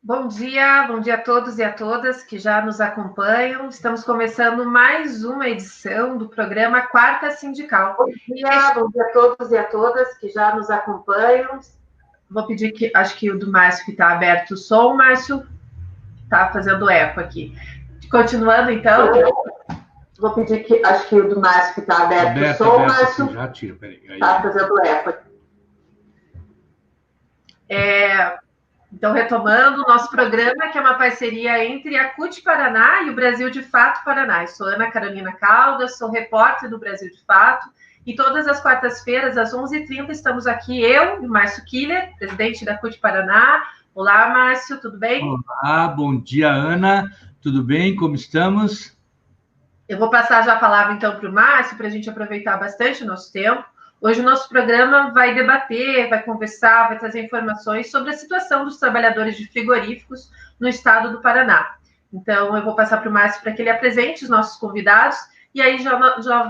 Bom dia a todos e a todas que já nos acompanham. Estamos começando mais uma edição do programa Quarta Sindical. Bom dia a todos e a todas que já nos acompanham. Vou pedir que, acho que o do Márcio que está aberto o som, Márcio está fazendo eco aqui. Continuando então. Vou pedir que, acho que o do Márcio que está aberto o som, Márcio já tiro, peraí. Está fazendo eco aqui. Então, retomando o nosso programa, que é uma parceria entre a CUT Paraná e o Brasil de Fato Paraná. Eu sou Ana Carolina Caldas, sou repórter do Brasil de Fato, e todas as quartas-feiras, às 11h30, estamos aqui, eu e o Márcio Killer, presidente da CUT Paraná. Olá, Márcio, tudo bem? Olá, bom dia, Ana. Tudo bem? Como estamos? Eu vou passar já a palavra, então, para o Márcio, para a gente aproveitar bastante o nosso tempo. Hoje o nosso programa vai debater, vai conversar, vai trazer informações sobre a situação dos trabalhadores de frigoríficos no estado do Paraná. Então, eu vou passar para o Márcio para que ele apresente os nossos convidados e aí já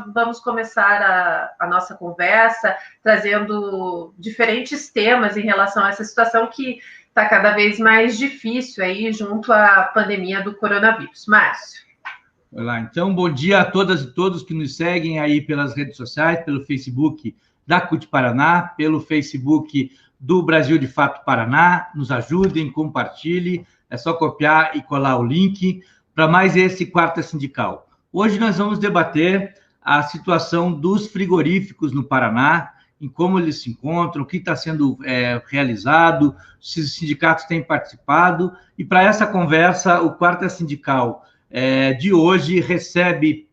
vamos começar a nossa conversa, trazendo diferentes temas em relação a essa situação que está cada vez mais difícil aí junto à pandemia do coronavírus. Márcio. Olá, então, bom dia a todas e todos que nos seguem aí pelas redes sociais, pelo Facebook da CUT Paraná, pelo Facebook do Brasil de Fato Paraná. Nos ajudem, compartilhem, é só copiar e colar o link para mais esse Quarta Sindical. Hoje nós vamos debater a situação dos frigoríficos no Paraná, em como eles se encontram, o que está sendo realizado, se os sindicatos têm participado, e para essa conversa, o Quarta Sindical de hoje recebe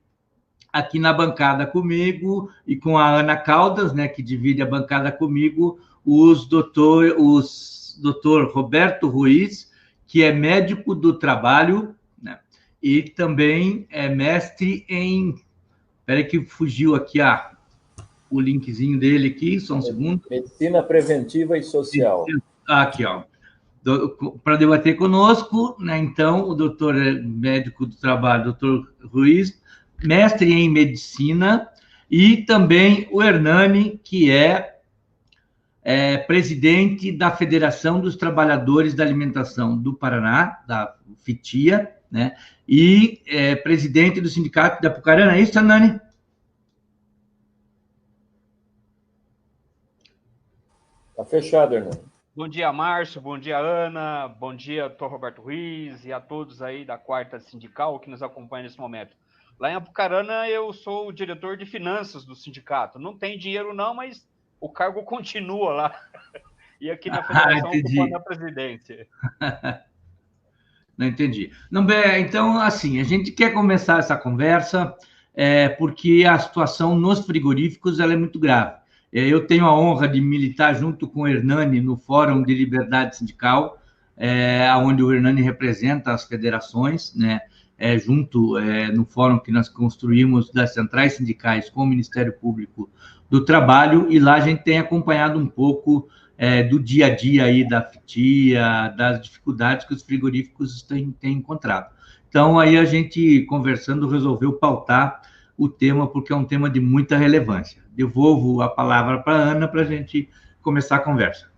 aqui na bancada comigo e com a Ana Caldas, né, que divide a bancada comigo, os doutor Roberto Ruiz, que é médico do trabalho, né, e também é mestre em... Espera que fugiu aqui o linkzinho dele aqui, só um segundo. Medicina Preventiva e Social. Aqui, ó. Para debater conosco, né, então, o doutor médico do trabalho, doutor Ruiz, mestre em medicina, e também o Hernani, que é presidente da Federação dos Trabalhadores da Alimentação do Paraná, da FITIA, né, e presidente do Sindicato da Apucarana. É isso, Hernani? Está fechado, Hernani. Bom dia, Márcio, bom dia, Ana, bom dia, doutor Roberto Ruiz e a todos aí da Quarta Sindical que nos acompanham nesse momento. Lá em Apucarana, eu sou o diretor de finanças do sindicato. Não tem dinheiro não, mas o cargo continua lá. E aqui na federação, ocupando a presidência. Não entendi. Não, então, assim, a gente quer começar essa conversa porque a situação nos frigoríficos ela é muito grave. Eu tenho a honra de militar junto com o Hernani no Fórum de Liberdade Sindical, onde o Hernani representa as federações, né? Junto no fórum que nós construímos das centrais sindicais com o Ministério Público do Trabalho, e lá a gente tem acompanhado um pouco do dia a dia aí da FITIA, das dificuldades que os frigoríficos têm encontrado. Então, aí a gente, conversando, resolveu pautar o tema, porque é um tema de muita relevância. Devolvo a palavra para a Ana para a gente começar a conversa.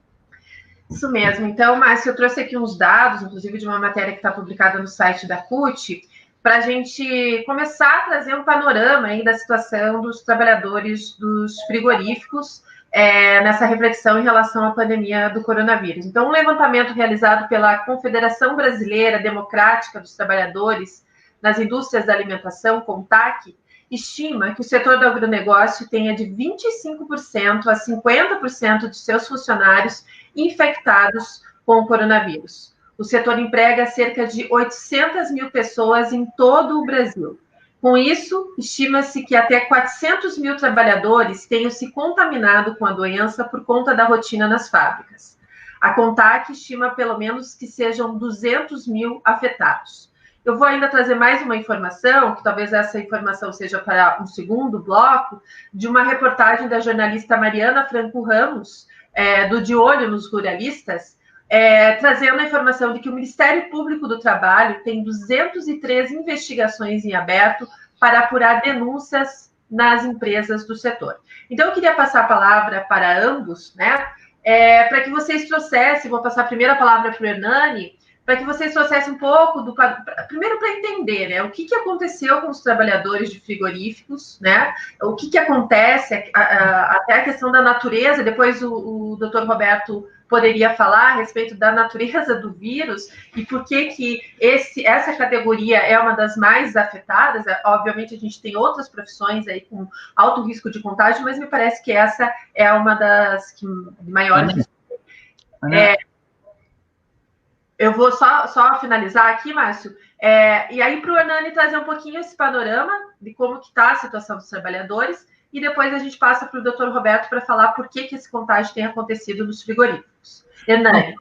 Isso mesmo. Então, Márcio, eu trouxe aqui uns dados, inclusive de uma matéria que está publicada no site da CUT, para a gente começar a trazer um panorama aí da situação dos trabalhadores dos frigoríficos nessa reflexão em relação à pandemia do coronavírus. Então, um levantamento realizado pela Confederação Brasileira Democrática dos Trabalhadores nas Indústrias da Alimentação, CONTAC, estima que o setor do agronegócio tenha de 25% a 50% de seus funcionários infectados com o coronavírus. O setor emprega cerca de 800 mil pessoas em todo o Brasil. Com isso, estima-se que até 400 mil trabalhadores tenham se contaminado com a doença por conta da rotina nas fábricas. A CONTAC estima pelo menos que sejam 200 mil afetados. Eu vou ainda trazer mais uma informação, que talvez essa informação seja para um segundo bloco, de uma reportagem da jornalista Mariana Franco Ramos, do De Olho nos Ruralistas, trazendo a informação de que o Ministério Público do Trabalho tem 203 investigações em aberto para apurar denúncias nas empresas do setor. Então, eu queria passar a palavra para ambos, né, para que vocês trouxessem, vou passar a primeira palavra para o Hernani, para que vocês trouxessem um pouco do quadro, primeiro para entender, né, o que aconteceu com os trabalhadores de frigoríficos, né, o que acontece, até a questão da natureza, depois o Dr. Roberto poderia falar a respeito da natureza do vírus e por que essa categoria é uma das mais afetadas. Obviamente, a gente tem outras profissões aí com alto risco de contágio, mas me parece que essa é uma das que maiores... Eu vou só finalizar aqui, Márcio. E aí, para o Hernani trazer um pouquinho esse panorama de como que está a situação dos trabalhadores, e depois a gente passa para o Dr. Roberto para falar por que esse contágio tem acontecido nos frigoríficos. Hernani.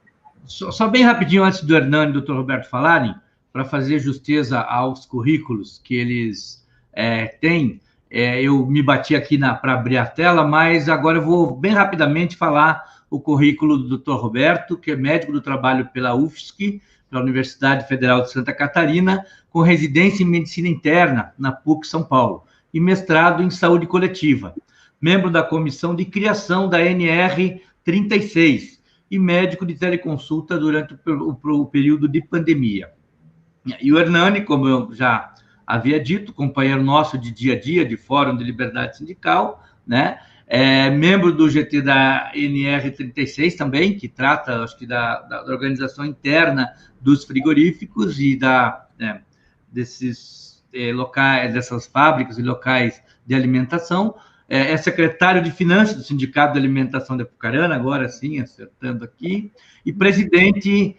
Só bem rapidinho, antes do Hernani e do Dr. Roberto falarem, para fazer justeza aos currículos que eles têm, eu me bati aqui para abrir a tela, mas agora eu vou bem rapidamente falar o currículo do Dr. Roberto, que é médico do trabalho pela UFSC, pela Universidade Federal de Santa Catarina, com residência em Medicina Interna, na PUC São Paulo, e mestrado em Saúde Coletiva. Membro da comissão de criação da NR 36 e médico de teleconsulta durante o período de pandemia. E o Hernani, como eu já havia dito, companheiro nosso de dia a dia, de Fórum de Liberdade Sindical, né? Membro do GT da NR36 também, que trata, acho que, da organização interna dos frigoríficos e desses locais, dessas fábricas e locais de alimentação. É secretário de Finanças do Sindicato de Alimentação de Apucarana, agora sim, acertando aqui, e presidente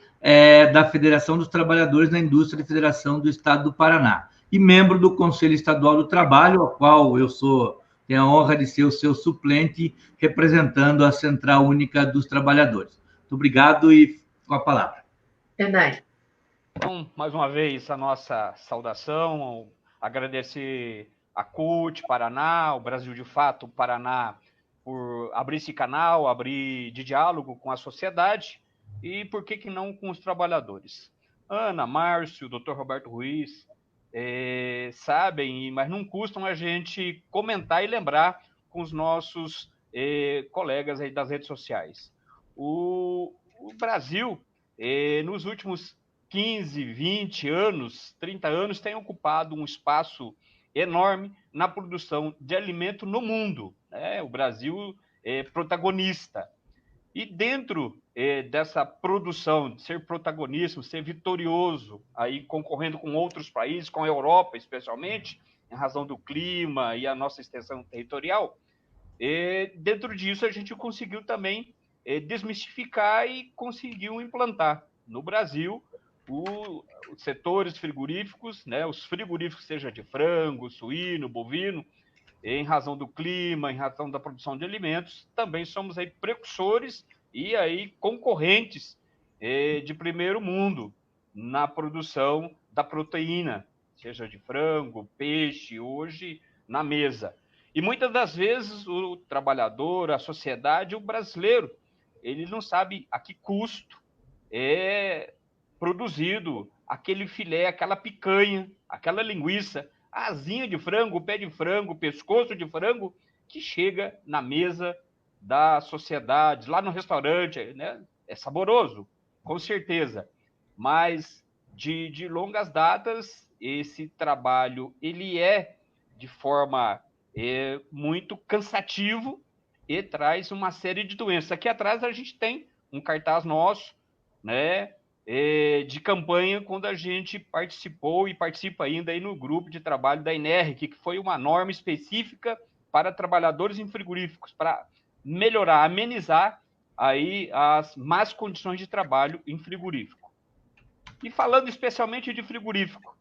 da Federação dos Trabalhadores na Indústria de Federação do Estado do Paraná, e membro do Conselho Estadual do Trabalho, ao qual eu tenho a honra de ser o seu suplente, representando a Central Única dos Trabalhadores. Muito obrigado e com a palavra. Hernani. Então, mais uma vez, a nossa saudação, agradecer a CUT Paraná, o Brasil de Fato Paraná, por abrir esse canal, abrir de diálogo com a sociedade e, por que não, com os trabalhadores. Ana, Márcio, Dr. Roberto Ruiz, sabem, mas não custam a gente comentar e lembrar com os nossos colegas aí das redes sociais. O Brasil, nos últimos 15, 20 anos, 30 anos, tem ocupado um espaço enorme na produção de alimento no mundo, né? O Brasil é protagonista. E dentro dessa produção, de ser protagonista, ser vitorioso, aí concorrendo com outros países, com a Europa especialmente, em razão do clima e a nossa extensão territorial, dentro disso a gente conseguiu também desmistificar e conseguiu implantar no Brasil os setores frigoríficos, né, os frigoríficos, seja de frango, suíno, bovino, em razão do clima, em razão da produção de alimentos, também somos aí precursores e aí concorrentes de primeiro mundo na produção da proteína, seja de frango, peixe, hoje na mesa. E muitas das vezes o trabalhador, a sociedade, o brasileiro, ele não sabe a que custo é produzido aquele filé, aquela picanha, aquela linguiça, a asinha de frango, o pé de frango, o pescoço de frango, que chega na mesa da sociedade, lá no restaurante, né? É saboroso, com certeza, mas de longas datas, esse trabalho ele é de forma muito cansativo e traz uma série de doenças. Aqui atrás a gente tem um cartaz nosso, né, de campanha, quando a gente participou e participa ainda aí no grupo de trabalho da INERC, que foi uma norma específica para trabalhadores em frigoríficos, para melhorar, amenizar aí as más condições de trabalho em frigorífico. E falando especialmente de frigorífico,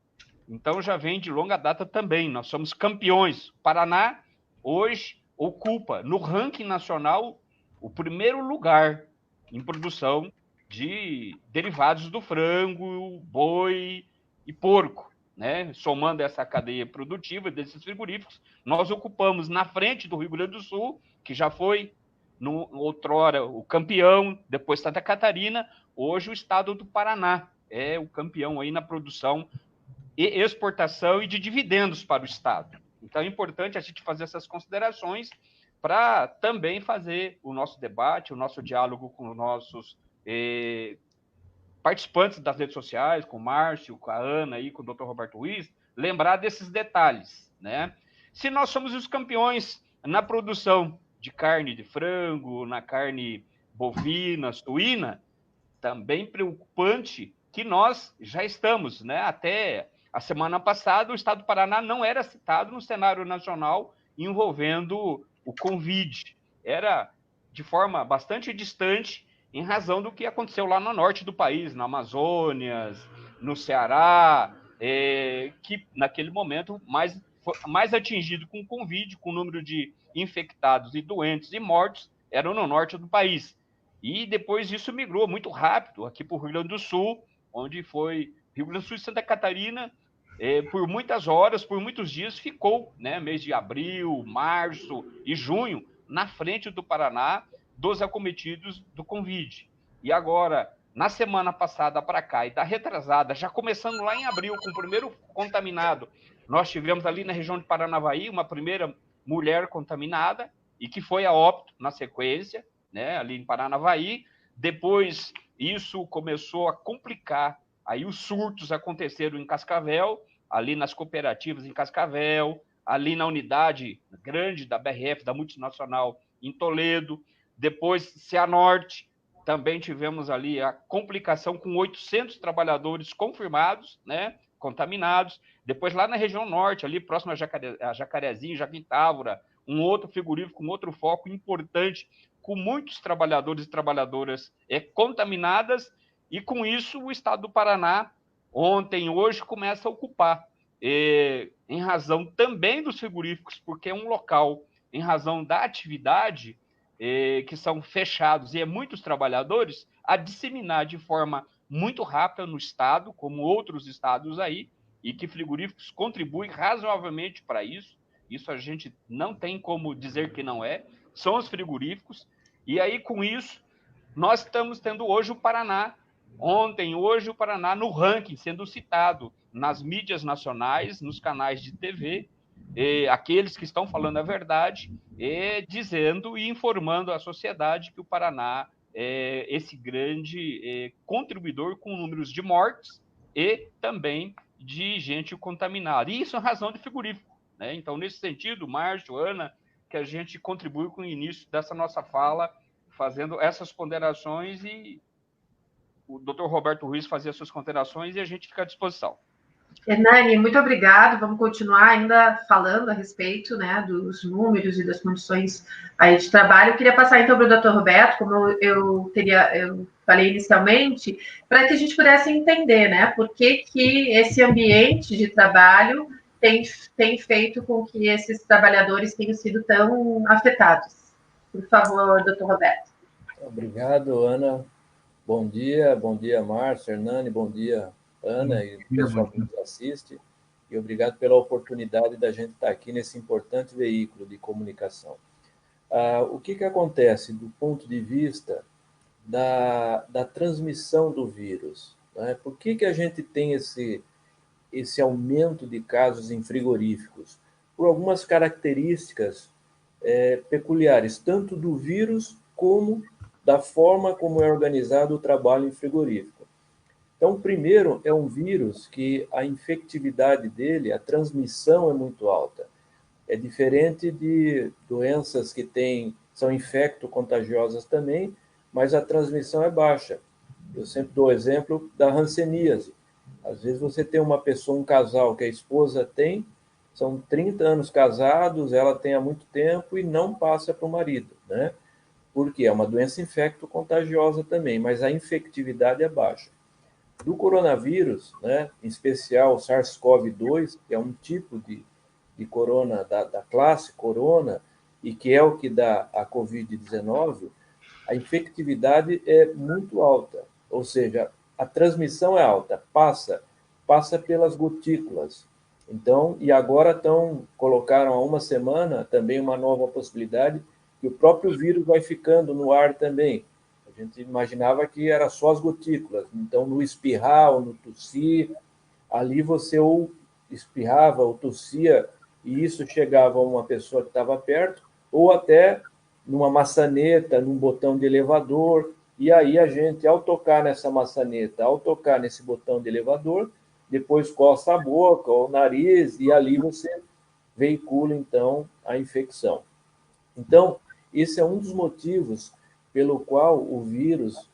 então já vem de longa data também, nós somos campeões. O Paraná hoje ocupa no ranking nacional o primeiro lugar em produção de derivados do frango, boi e porco, né? Somando essa cadeia produtiva desses frigoríficos, nós ocupamos na frente do Rio Grande do Sul, que já foi outrora o campeão, depois Santa Catarina, hoje o estado do Paraná é o campeão aí na produção e exportação e de dividendos para o estado. Então é importante a gente fazer essas considerações para também fazer o nosso debate, o nosso diálogo com os nossos participantes das redes sociais, com o Márcio, com a Ana e com o Dr. Roberto Ruiz, lembrar desses detalhes, né? Se nós somos os campeões na produção de carne de frango, na carne bovina, suína, também preocupante que nós já estamos, né? Até a semana passada, o estado do Paraná não era citado no cenário nacional envolvendo o Covid. Era de forma bastante distante em razão do que aconteceu lá no norte do país, na Amazônia, no Ceará, que naquele momento mais atingido com o Covid, com o número de infectados e doentes e mortos, eram no norte do país. E depois disso migrou muito rápido aqui para o Rio Grande do Sul, onde foi Rio Grande do Sul e Santa Catarina, por muitas horas, por muitos dias, ficou, né, mês de abril, março e junho, na frente do Paraná, dos acometidos do Covid. E agora, na semana passada para cá, e da retrasada, já começando lá em abril, com o primeiro contaminado, nós tivemos ali na região de Paranavaí uma primeira mulher contaminada, e que foi a óbito na sequência, né, ali em Paranavaí. Depois, isso começou a complicar, aí os surtos aconteceram em Cascavel, ali nas cooperativas em Cascavel, ali na unidade grande da BRF, da multinacional, em Toledo. Depois, Cianorte, também tivemos ali a complicação com 800 trabalhadores confirmados, né, contaminados. Depois, lá na região norte, ali próximo a Jacarezinho, Jardim Távora, um outro frigorífico, um outro foco importante, com muitos trabalhadores e trabalhadoras contaminadas, e com isso o estado do Paraná, ontem e hoje, começa a ocupar, em razão também dos frigoríficos, porque é um local, em razão da atividade, que são fechados e muitos trabalhadores, a disseminar de forma muito rápida no estado, como outros estados aí, e que frigoríficos contribuem razoavelmente para isso. Isso a gente não tem como dizer que não é, são os frigoríficos. E aí, com isso, nós estamos tendo hoje o Paraná, ontem, hoje, o Paraná no ranking, sendo citado nas mídias nacionais, nos canais de TV, aqueles que estão falando a verdade, dizendo e informando a sociedade que o Paraná é esse grande contribuidor com números de mortes e também de gente contaminada. E isso é razão de frigorífico, né? Então, nesse sentido, Márcio, Ana, que a gente contribui com o início dessa nossa fala, fazendo essas ponderações, e o Dr. Roberto Ruiz fazia suas ponderações, e a gente fica à disposição. Hernani, muito obrigado. Vamos continuar ainda falando a respeito, né, dos números e das condições aí de trabalho. Eu queria passar então para o Dr. Roberto, como eu falei inicialmente, para que a gente pudesse entender, né, por que esse ambiente de trabalho tem feito com que esses trabalhadores tenham sido tão afetados. Por favor, Dr. Roberto. Obrigado, Ana. Bom dia, Márcio, Hernani, bom dia, Ana e o pessoal que nos assiste, e obrigado pela oportunidade da gente estar aqui nesse importante veículo de comunicação. O que acontece do ponto de vista da transmissão do vírus? Né? Por que a gente tem esse aumento de casos em frigoríficos? Por algumas características peculiares, tanto do vírus como da forma como é organizado o trabalho em frigorífico. Então, primeiro, é um vírus que a infectividade dele, a transmissão é muito alta. É diferente de doenças que são infecto-contagiosas também, mas a transmissão é baixa. Eu sempre dou o exemplo da hanseníase. Às vezes você tem uma pessoa, um casal que a esposa tem, são 30 anos casados, ela tem há muito tempo e não passa para o marido, né? Porque é uma doença infecto-contagiosa também, mas a infectividade é baixa. Do coronavírus, né, em especial o SARS-CoV-2, que é um tipo de corona da classe corona, e que é o que dá a Covid-19, a infectividade é muito alta, ou seja, a transmissão é alta, passa pelas gotículas. Então, e agora colocaram há uma semana também uma nova possibilidade, que o próprio vírus vai ficando no ar também. A gente imaginava que era só as gotículas. Então, no espirrar ou no tossir, ali você ou espirrava ou tossia, e isso chegava a uma pessoa que estava perto, ou até numa maçaneta, num botão de elevador, E aí a gente, ao tocar nessa maçaneta, ao tocar nesse botão de elevador, depois coça a boca ou o nariz, e ali você veicula, então, a infecção. Então, esse é um dos motivos pelo qual o vírus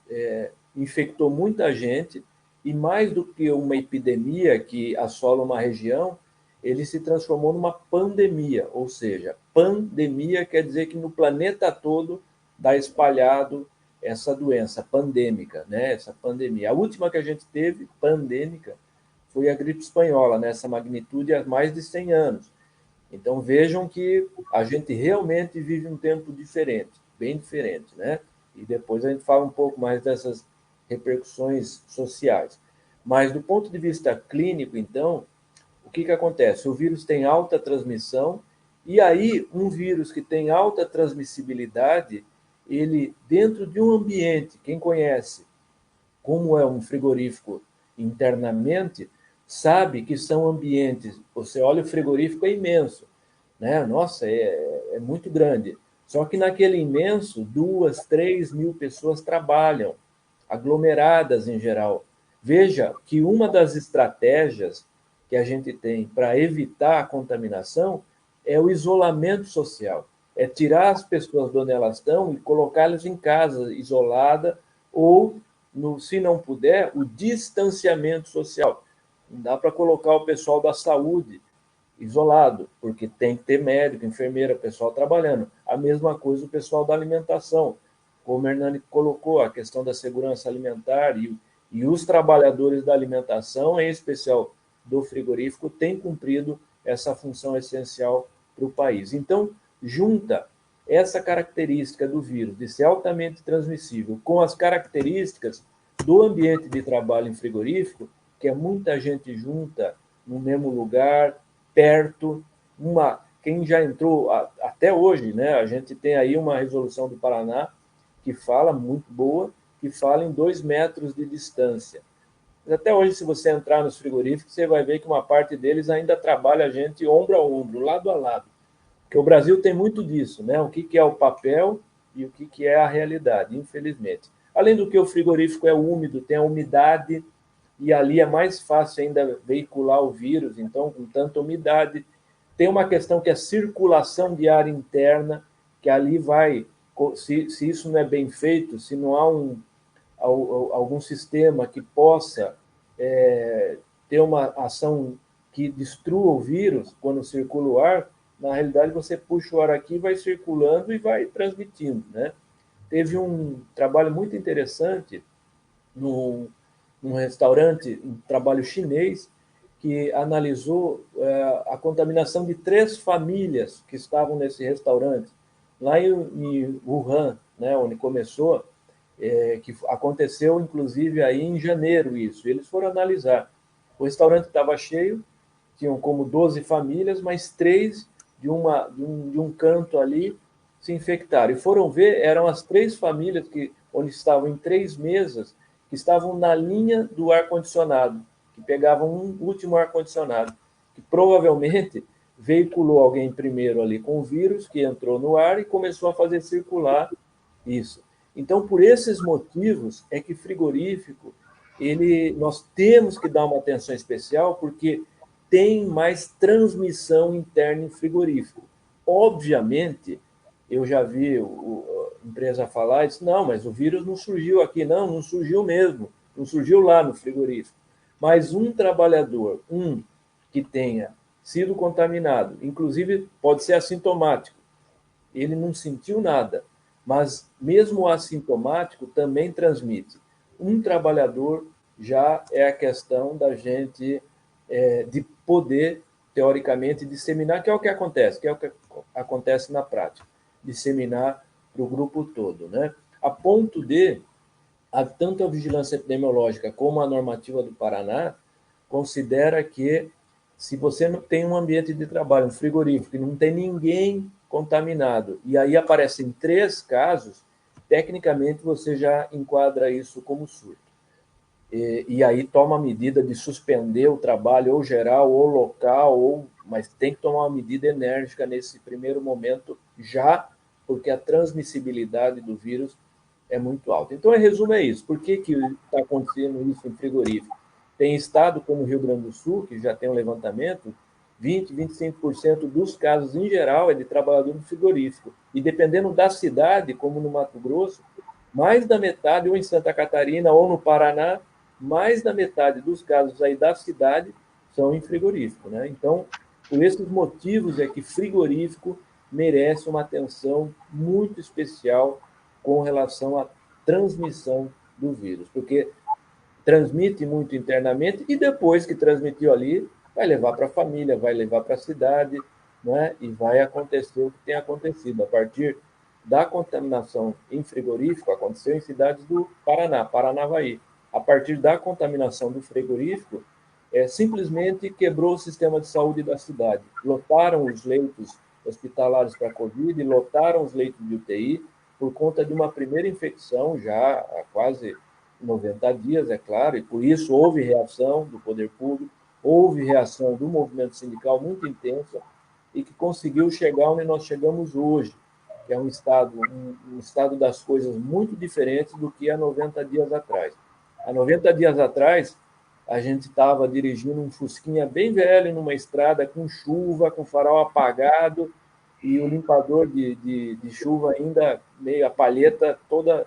infectou muita gente, e mais do que uma epidemia que assola uma região, ele se transformou numa pandemia, ou seja, pandemia quer dizer que no planeta todo está espalhado essa doença pandêmica, né? Essa pandemia. A última que a gente teve, pandêmica, foi a gripe espanhola, nessa magnitude há mais de 100 anos. Então vejam que a gente realmente vive um tempo diferente, bem diferente, né? E depois a gente fala um pouco mais dessas repercussões sociais. Mas do ponto de vista clínico, então, o que acontece? O vírus tem alta transmissão, e aí um vírus que tem alta transmissibilidade, ele, dentro de um ambiente, quem conhece como é um frigorífico internamente, sabe que são ambientes. Você olha, o frigorífico é imenso, né? Nossa, é muito grande. Só que naquele imenso, 2, 3 mil pessoas trabalham, aglomeradas em geral. Veja que uma das estratégias que a gente tem para evitar a contaminação é o isolamento social. É tirar as pessoas de onde elas estão e colocá-las em casa isolada, ou, se não puder, o distanciamento social. Não dá para colocar o pessoal da saúde isolado, porque tem que ter médico, enfermeira, pessoal trabalhando. A mesma coisa o pessoal da alimentação. Como o Hernani colocou, a questão da segurança alimentar, e os trabalhadores da alimentação, em especial do frigorífico, têm cumprido essa função essencial para o país. Então, junta essa característica do vírus de ser altamente transmissível com as características do ambiente de trabalho em frigorífico, que é muita gente junta no mesmo lugar, perto, quem já entrou até hoje, né? A gente tem aí uma resolução do Paraná que fala, muito boa, que fala em 2 metros de distância. Mas até hoje, se você entrar nos frigoríficos, você vai ver que uma parte deles ainda trabalha a gente ombro a ombro, lado a lado. Porque o Brasil tem muito disso, né? O que é o papel e o que é a realidade, infelizmente. Além do que o frigorífico é úmido, tem a umidade, e ali é mais fácil ainda veicular o vírus, então, com tanta umidade. Tem uma questão que é circulação de ar interna, que ali vai, se isso não é bem feito, se não há algum sistema que possa ter uma ação que destrua o vírus quando circula o ar, na realidade você puxa o ar aqui, vai circulando e vai transmitindo, né? Teve um trabalho muito interessante num restaurante, um trabalho chinês, que analisou a contaminação de 3 famílias que estavam nesse restaurante, lá em Wuhan, né, onde começou, que aconteceu, inclusive, aí em janeiro isso. Eles foram analisar. O restaurante estava cheio, tinham como 12 famílias, mas 3 de um canto ali se infectaram. E foram ver, eram as 3 famílias onde estavam em 3 mesas, que estavam na linha do ar-condicionado, que pegavam um último ar-condicionado, que provavelmente veiculou alguém primeiro ali com o vírus, que entrou no ar e começou a fazer circular isso. Então, por esses motivos, é que frigorífico, nós temos que dar uma atenção especial, porque tem mais transmissão interna em frigorífico. Obviamente, eu já vi a empresa falar e disse, não, mas o vírus não surgiu aqui. Não surgiu mesmo, não surgiu lá no frigorífico. Mas um trabalhador, que tenha sido contaminado, inclusive pode ser assintomático, ele não sentiu nada, mas mesmo assintomático também transmite. Um trabalhador já é a questão da gente de poder, teoricamente, disseminar, que é o que acontece, que é o que acontece na prática, disseminar para o grupo todo, né? A ponto de, tanto a vigilância epidemiológica como a normativa do Paraná considera que, se você não tem um ambiente de trabalho, um frigorífico, e não tem ninguém contaminado, e aí aparecem 3 casos, tecnicamente você já enquadra isso como surto. E aí toma a medida de suspender o trabalho, ou geral, ou local, mas tem que tomar uma medida enérgica nesse primeiro momento já, porque a transmissibilidade do vírus é muito alta. Então, em resumo, é isso. Por que está acontecendo isso em frigorífico? Tem estado como o Rio Grande do Sul, que já tem um levantamento, 20%, 25% dos casos, em geral, é de trabalhador do frigorífico. E dependendo da cidade, como no Mato Grosso, mais da metade, ou em Santa Catarina, ou no Paraná, mais da metade dos casos aí da cidade são em frigorífico, né? Então, por esses motivos é que frigorífico merece uma atenção muito especial com relação à transmissão do vírus, porque transmite muito internamente e depois que transmitiu ali, vai levar para a família, vai levar para a cidade, né? E vai acontecer o que tem acontecido. A partir da contaminação em frigorífico, aconteceu em cidades do Paraná, Paranavaí. A partir da contaminação do frigorífico, simplesmente quebrou o sistema de saúde da cidade. Lotaram os leitos hospitalares para Covid, lotaram os leitos de UTI, por conta de uma primeira infecção, já há quase 90 dias, é claro, e por isso houve reação do poder público, houve reação do movimento sindical muito intensa e que conseguiu chegar onde nós chegamos hoje, que é um estado das coisas muito diferente do que há 90 dias atrás. Há 90 dias atrás, a gente estava dirigindo um Fusquinha bem velho numa estrada com chuva, com farol apagado e o limpador de chuva ainda meio a palheta toda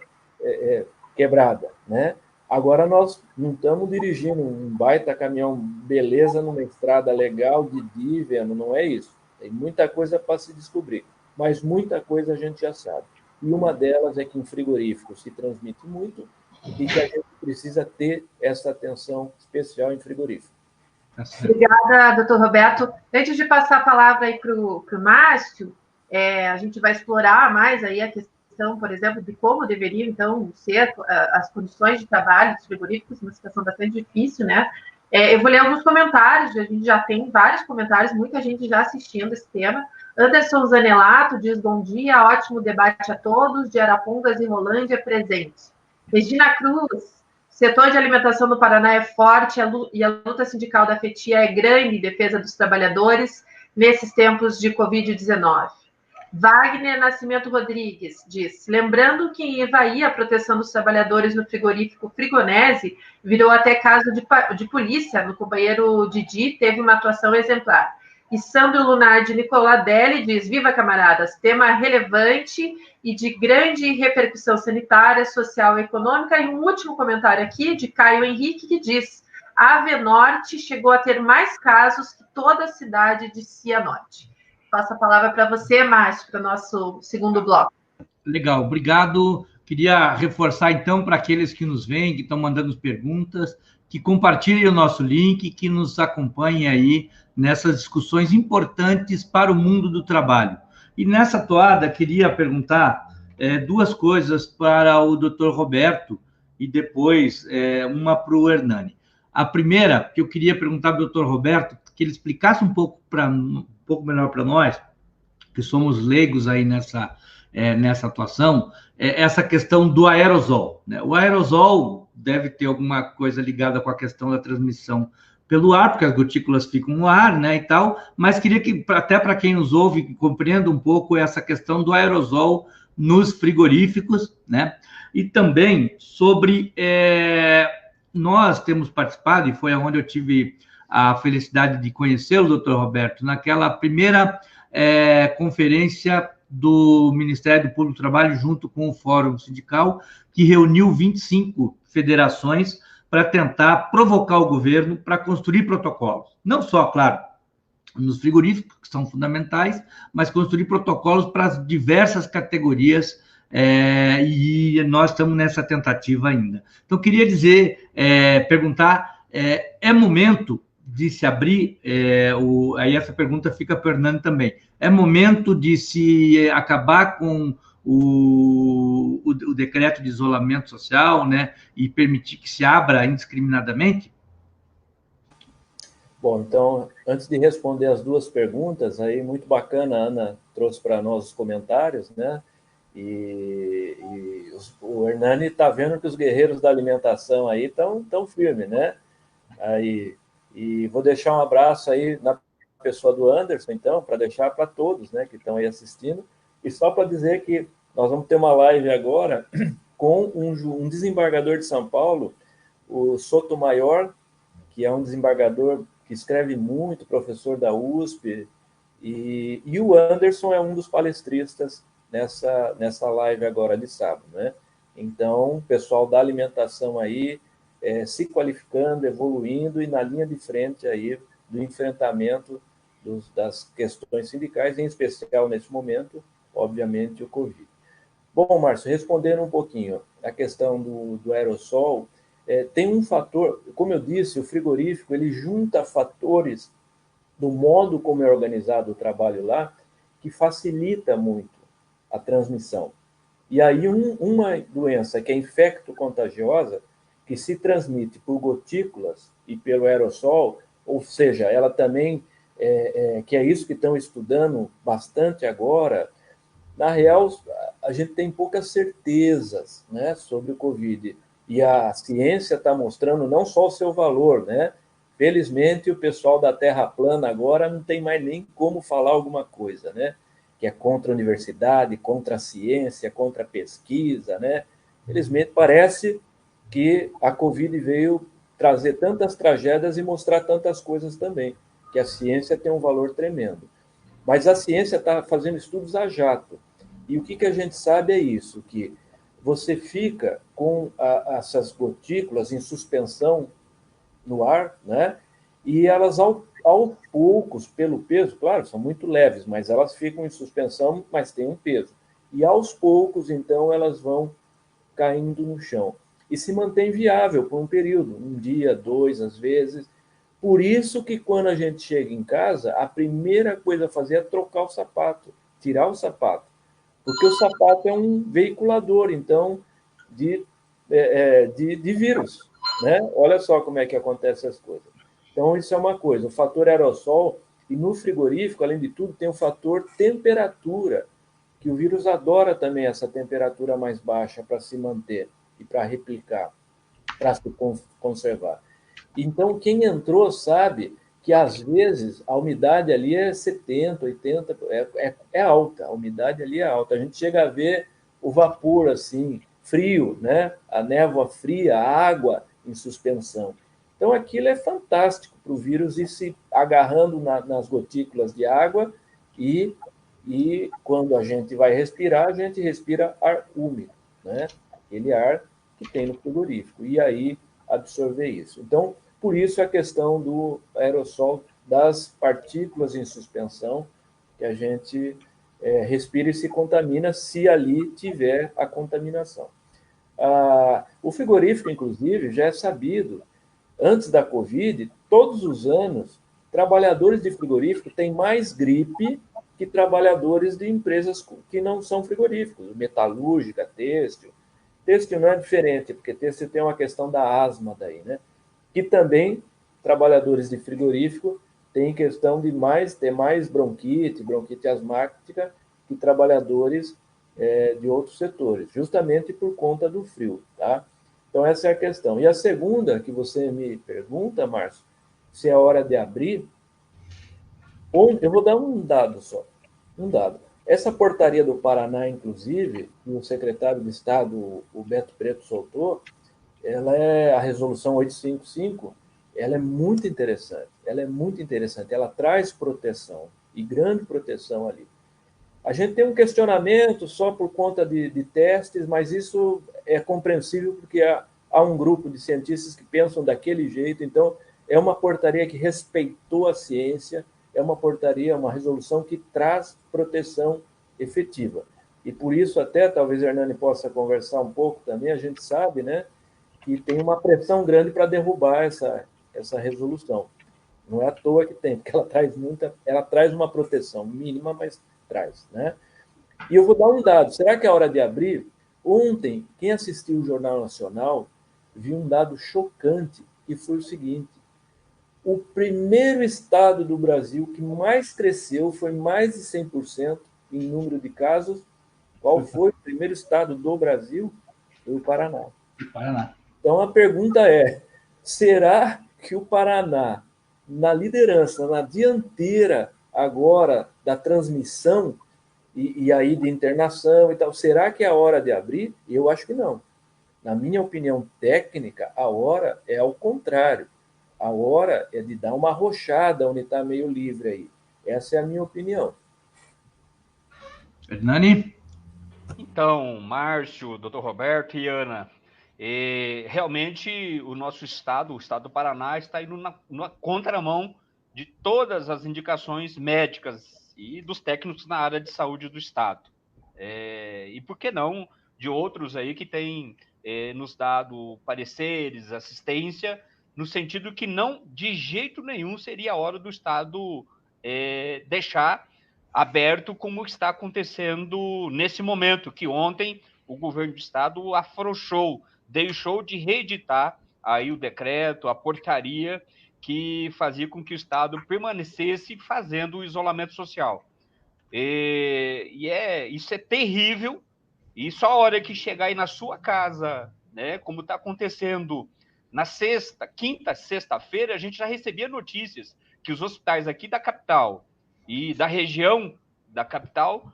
quebrada, né? Agora nós não estamos dirigindo um baita caminhão beleza numa estrada legal de dia, não é isso. Tem muita coisa para se descobrir, mas muita coisa a gente já sabe. E uma delas é que em frigorífico se transmite muito e que a gente precisa ter essa atenção especial em frigorífico. Obrigada, doutor Roberto. Antes de passar a palavra aí para o Márcio, a gente vai explorar mais aí a questão, por exemplo, de como deveriam, então, ser as condições de trabalho dos frigoríficos, uma situação bastante difícil, né? Eu vou ler alguns comentários, a gente já tem vários comentários, muita gente já assistindo esse tema. Anderson Zanelato diz, bom dia, ótimo debate a todos, de Arapongas e Rolândia presentes. Regina Cruz, setor de alimentação no Paraná é forte e a luta sindical da FETIA é grande em defesa dos trabalhadores nesses tempos de Covid-19. Wagner Nascimento Rodrigues diz, lembrando que em Ivaí a proteção dos trabalhadores no frigorífico Frigonese virou até caso de polícia, no companheiro Didi teve uma atuação exemplar. E Sandro Lunardi Nicoladelli diz, viva camaradas, tema relevante e de grande repercussão sanitária, social e econômica. E um último comentário aqui de Caio Henrique, que diz, a Avenorte chegou a ter mais casos que toda a cidade de Cianorte. Passo a palavra para você, Márcio, para o nosso segundo bloco. Legal, obrigado. Queria reforçar, então, para aqueles que nos veem, que estão mandando perguntas, que compartilhem o nosso link, que nos acompanhem aí nessas discussões importantes para o mundo do trabalho. E nessa toada, queria perguntar duas coisas para o doutor Roberto e depois uma para o Hernani. A primeira, que eu queria perguntar para o doutor Roberto, que ele explicasse um pouco melhor para nós, que somos leigos aí nessa atuação, essa questão do aerosol, né? O aerosol deve ter alguma coisa ligada com a questão da transmissão pelo ar, porque as gotículas ficam no ar, né, e tal, mas queria que, até para quem nos ouve, que compreenda um pouco essa questão do aerosol nos frigoríficos, né, e também sobre, nós temos participado, e foi onde eu tive a felicidade de conhecer o doutor Roberto, naquela primeira conferência do Ministério do Público do Trabalho, junto com o Fórum Sindical, que reuniu 25 federações para tentar provocar o governo para construir protocolos. Não só, claro, nos frigoríficos, que são fundamentais, mas construir protocolos para as diversas categorias, e nós estamos nessa tentativa ainda. Então, queria perguntar, é momento de se abrir, aí essa pergunta fica para o Hernani também, é momento de se acabar com o decreto de isolamento social, né, e permitir que se abra indiscriminadamente? Bom, então, antes de responder as duas perguntas, aí muito bacana, a Ana trouxe para nós os comentários, né, o Hernani está vendo que os guerreiros da alimentação aí estão firmes, né, aí, e vou deixar um abraço aí na pessoa do Anderson, então, para deixar para todos, né, que estão aí assistindo, e só para dizer que nós vamos ter uma live agora com um desembargador de São Paulo, o Sotomayor, que é um desembargador que escreve muito, professor da USP, e o Anderson é um dos palestristas nessa live agora de sábado, né? Então, o pessoal da alimentação aí se qualificando, evoluindo e na linha de frente aí do enfrentamento das questões sindicais, em especial nesse momento, obviamente, o Covid. Bom, Márcio, respondendo um pouquinho a questão do aerossol, tem um fator, como eu disse, o frigorífico ele junta fatores do modo como é organizado o trabalho lá, que facilita muito a transmissão. E aí uma doença que é infecto-contagiosa, que se transmite por gotículas e pelo aerossol, ou seja, ela também, que é isso que estão estudando bastante agora, na real, a gente tem poucas certezas, né, sobre o Covid. E a ciência está mostrando não só o seu valor, né? Felizmente, o pessoal da Terra plana agora não tem mais nem como falar alguma coisa, né? Que é contra a universidade, contra a ciência, contra a pesquisa, né? Felizmente, parece que a Covid veio trazer tantas tragédias e mostrar tantas coisas também, que a ciência tem um valor tremendo. Mas a ciência está fazendo estudos a jato. E o que a gente sabe é isso, que você fica com essas gotículas em suspensão no ar, né? E elas, aos poucos, pelo peso, claro, são muito leves, mas elas ficam em suspensão, mas têm um peso. E aos poucos, então, elas vão caindo no chão. E se mantém viável por um período, um dia, dois, às vezes. Por isso que quando a gente chega em casa, a primeira coisa a fazer é trocar o sapato, tirar o sapato. Porque o sapato é um veiculador, então, de vírus. Né? Olha só como é que acontecem as coisas. Então, isso é uma coisa. O fator aerossol, e no frigorífico, além de tudo, tem o fator temperatura, que o vírus adora também essa temperatura mais baixa para se manter e para replicar, para se conservar. Então, quem entrou sabe que, às vezes, a umidade ali é 70%, 80%, é alta, a umidade ali é alta. A gente chega a ver o vapor, assim, frio, né? A névoa fria, a água em suspensão. Então, aquilo é fantástico para o vírus ir se agarrando nas gotículas de água e quando a gente vai respirar, a gente respira ar úmido, né? Aquele ar que tem no frigorífico. E aí absorver isso. Então, por isso a questão do aerossol, das partículas em suspensão, que a gente respira e se contamina se ali tiver a contaminação. O frigorífico, inclusive, já é sabido, antes da Covid, todos os anos, trabalhadores de frigorífico têm mais gripe que trabalhadores de empresas que não são frigoríficos, metalúrgica, têxtil. Têxtil não é diferente, porque têxtil tem uma questão da asma daí, né? Que também trabalhadores de frigorífico têm questão de ter mais bronquite asmática, que trabalhadores de outros setores, justamente por conta do frio, tá? Então, essa é a questão. E a segunda que você me pergunta, Márcio, se é hora de abrir, eu vou dar um dado só, um dado. Essa portaria do Paraná, inclusive, que o secretário de Estado, o Beto Preto, soltou, ela é a resolução 855, ela é muito interessante. Ela é muito interessante. Ela traz proteção, e grande proteção ali. A gente tem um questionamento só por conta de testes, mas isso é compreensível porque há um grupo de cientistas que pensam daquele jeito. Então, é uma portaria que respeitou a ciência, é uma portaria, uma resolução que traz proteção efetiva. E por isso até, talvez a Hernani possa conversar um pouco também, a gente sabe, né, que tem uma pressão grande para derrubar essa resolução. Não é à toa que tem, porque ela traz uma proteção mínima, mas traz, né? E eu vou dar um dado. Será que é hora de abrir? Ontem, quem assistiu o Jornal Nacional viu um dado chocante, que foi o seguinte: o primeiro estado do Brasil que mais cresceu, foi mais de 100% em número de casos. Qual foi o primeiro estado do Brasil? Foi o Paraná. Paraná. Então, a pergunta é, será que o Paraná, na liderança, na dianteira agora da transmissão e aí de internação e tal, será que é a hora de abrir? Eu acho que não. Na minha opinião técnica, a hora é ao contrário. A hora é de dar uma arrochada onde está meio livre aí. Essa é a minha opinião. Hernani? Então, Márcio, doutor Roberto e Ana, realmente o nosso estado, o estado do Paraná, está indo na contramão de todas as indicações médicas e dos técnicos na área de saúde do estado. E por que não de outros aí que têm nos dado pareceres, assistência, no sentido que não, de jeito nenhum, seria a hora do estado deixar aberto como está acontecendo nesse momento, que ontem o governo do estado afrouxou, deixou de reeditar aí o decreto, a portaria que fazia com que o estado permanecesse fazendo o isolamento social. Isso é terrível, e só a hora que chegar aí na sua casa, né, como está acontecendo na quinta, sexta-feira, a gente já recebia notícias que os hospitais aqui da capital e da região da capital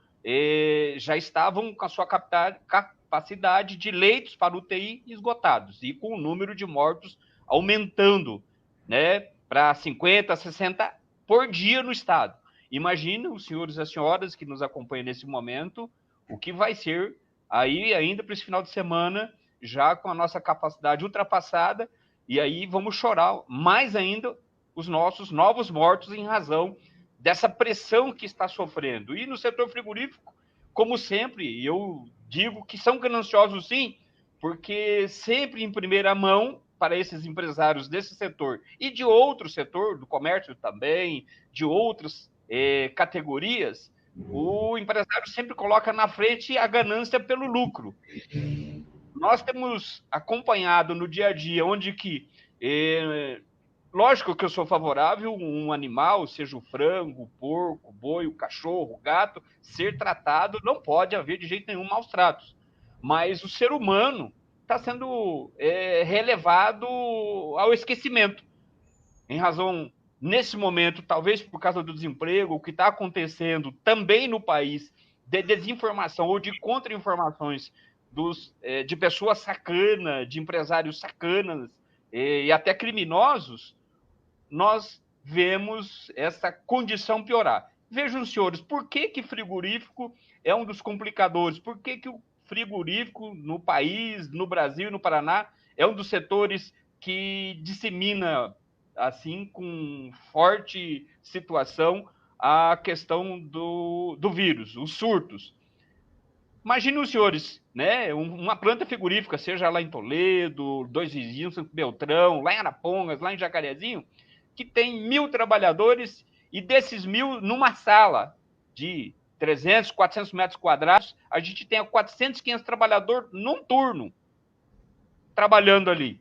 já estavam com a sua capacidade de leitos para UTI esgotados e com o número de mortos aumentando, né, para 50, 60 por dia no estado. Imagina os senhores e as senhoras que nos acompanham nesse momento, o que vai ser aí ainda para esse final de semana, já com a nossa capacidade ultrapassada, e aí vamos chorar mais ainda os nossos novos mortos em razão dessa pressão que está sofrendo. E no setor frigorífico, como sempre, eu digo que são gananciosos sim, porque sempre em primeira mão, para esses empresários desse setor e de outro setor, do comércio também, de outras categorias, o empresário sempre coloca na frente a ganância pelo lucro. Nós temos acompanhado no dia a dia onde que, lógico que eu sou favorável um animal, seja o frango, o porco, o boi, o cachorro, o gato, ser tratado, não pode haver de jeito nenhum maus tratos. Mas o ser humano está sendo relevado ao esquecimento, em razão, nesse momento, talvez por causa do desemprego, o que está acontecendo também no país, de desinformação ou de contra-informações de pessoas sacanas, de empresários sacanas e até criminosos, nós vemos essa condição piorar. Vejam, senhores, por que frigorífico é um dos complicadores? Por que o frigorífico no país, no Brasil e no Paraná, é um dos setores que dissemina, assim, com forte situação, a questão do vírus, os surtos? Imaginem os senhores, né? Uma planta frigorífica, seja lá em Toledo, Dois Vizinhos, Santo Beltrão, lá em Arapongas, lá em Jacarezinho, que tem 1.000 trabalhadores e desses 1.000, numa sala de 300, 400 metros quadrados, a gente tem 400, 500 trabalhadores num turno trabalhando ali.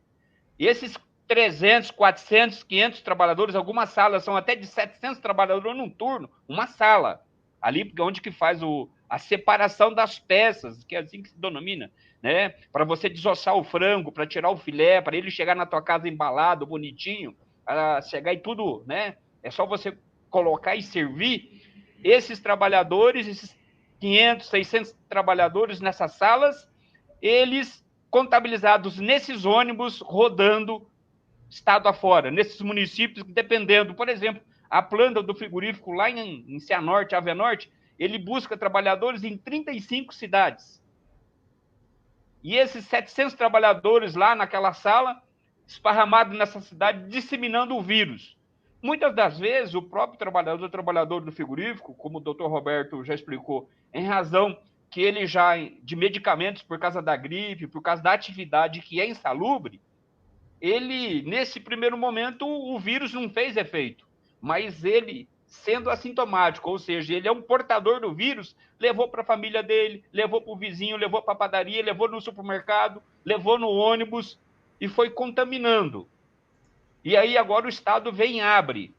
E esses 300, 400, 500 trabalhadores, algumas salas são até de 700 trabalhadores num turno, uma sala, ali onde que faz a separação das peças, que é assim que se denomina, né? Para você desossar o frango, para tirar o filé, para ele chegar na tua casa embalado, bonitinho, chegar e tudo, né? É só você colocar e servir. Esses trabalhadores, esses 500, 600 trabalhadores nessas salas, eles contabilizados nesses ônibus rodando estado afora, nesses municípios, dependendo, por exemplo, a planta do frigorífico lá em Cianorte, Ave Norte, ele busca trabalhadores em 35 cidades. E esses 700 trabalhadores lá naquela sala, esparramados nessa cidade, disseminando o vírus. Muitas das vezes, o próprio trabalhador do frigorífico, como o doutor Roberto já explicou, em razão que ele já, de medicamentos por causa da gripe, por causa da atividade que é insalubre, ele, nesse primeiro momento, o vírus não fez efeito, mas ele, sendo assintomático, ou seja, ele é um portador do vírus, levou para a família dele, levou para o vizinho, levou para a padaria, levou no supermercado, levou no ônibus e foi contaminando. E aí agora o Estado vem e abre.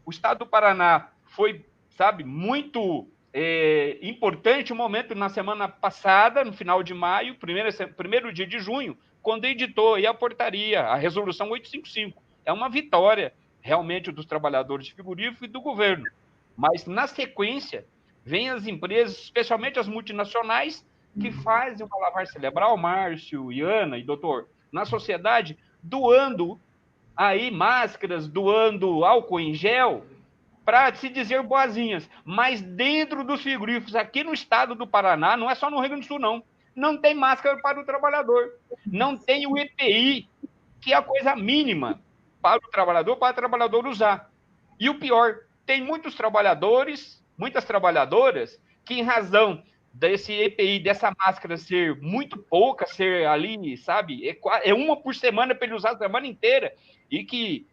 O Estado do Paraná foi, sabe, muito importante o momento na semana passada, no final de maio, primeiro dia de junho, quando editou aí a portaria, a resolução 855. É uma vitória, realmente, dos trabalhadores de frigorífico e do governo. Mas, na sequência, vem as empresas, especialmente as multinacionais, que fazem uma lavagem cerebral, Márcio e Ana e doutor, na sociedade, doando aí máscaras, doando álcool em gel, para se dizer boazinhas. Mas dentro dos frigoríficos, aqui no estado do Paraná, não é só no Rio Grande do Sul, não tem máscara para o trabalhador. Não tem o EPI, que é a coisa mínima para o trabalhador usar. E o pior, tem muitos trabalhadores, muitas trabalhadoras, que em razão desse EPI, dessa máscara ser muito pouca, ser ali, sabe, é uma por semana para ele usar a semana inteira, e que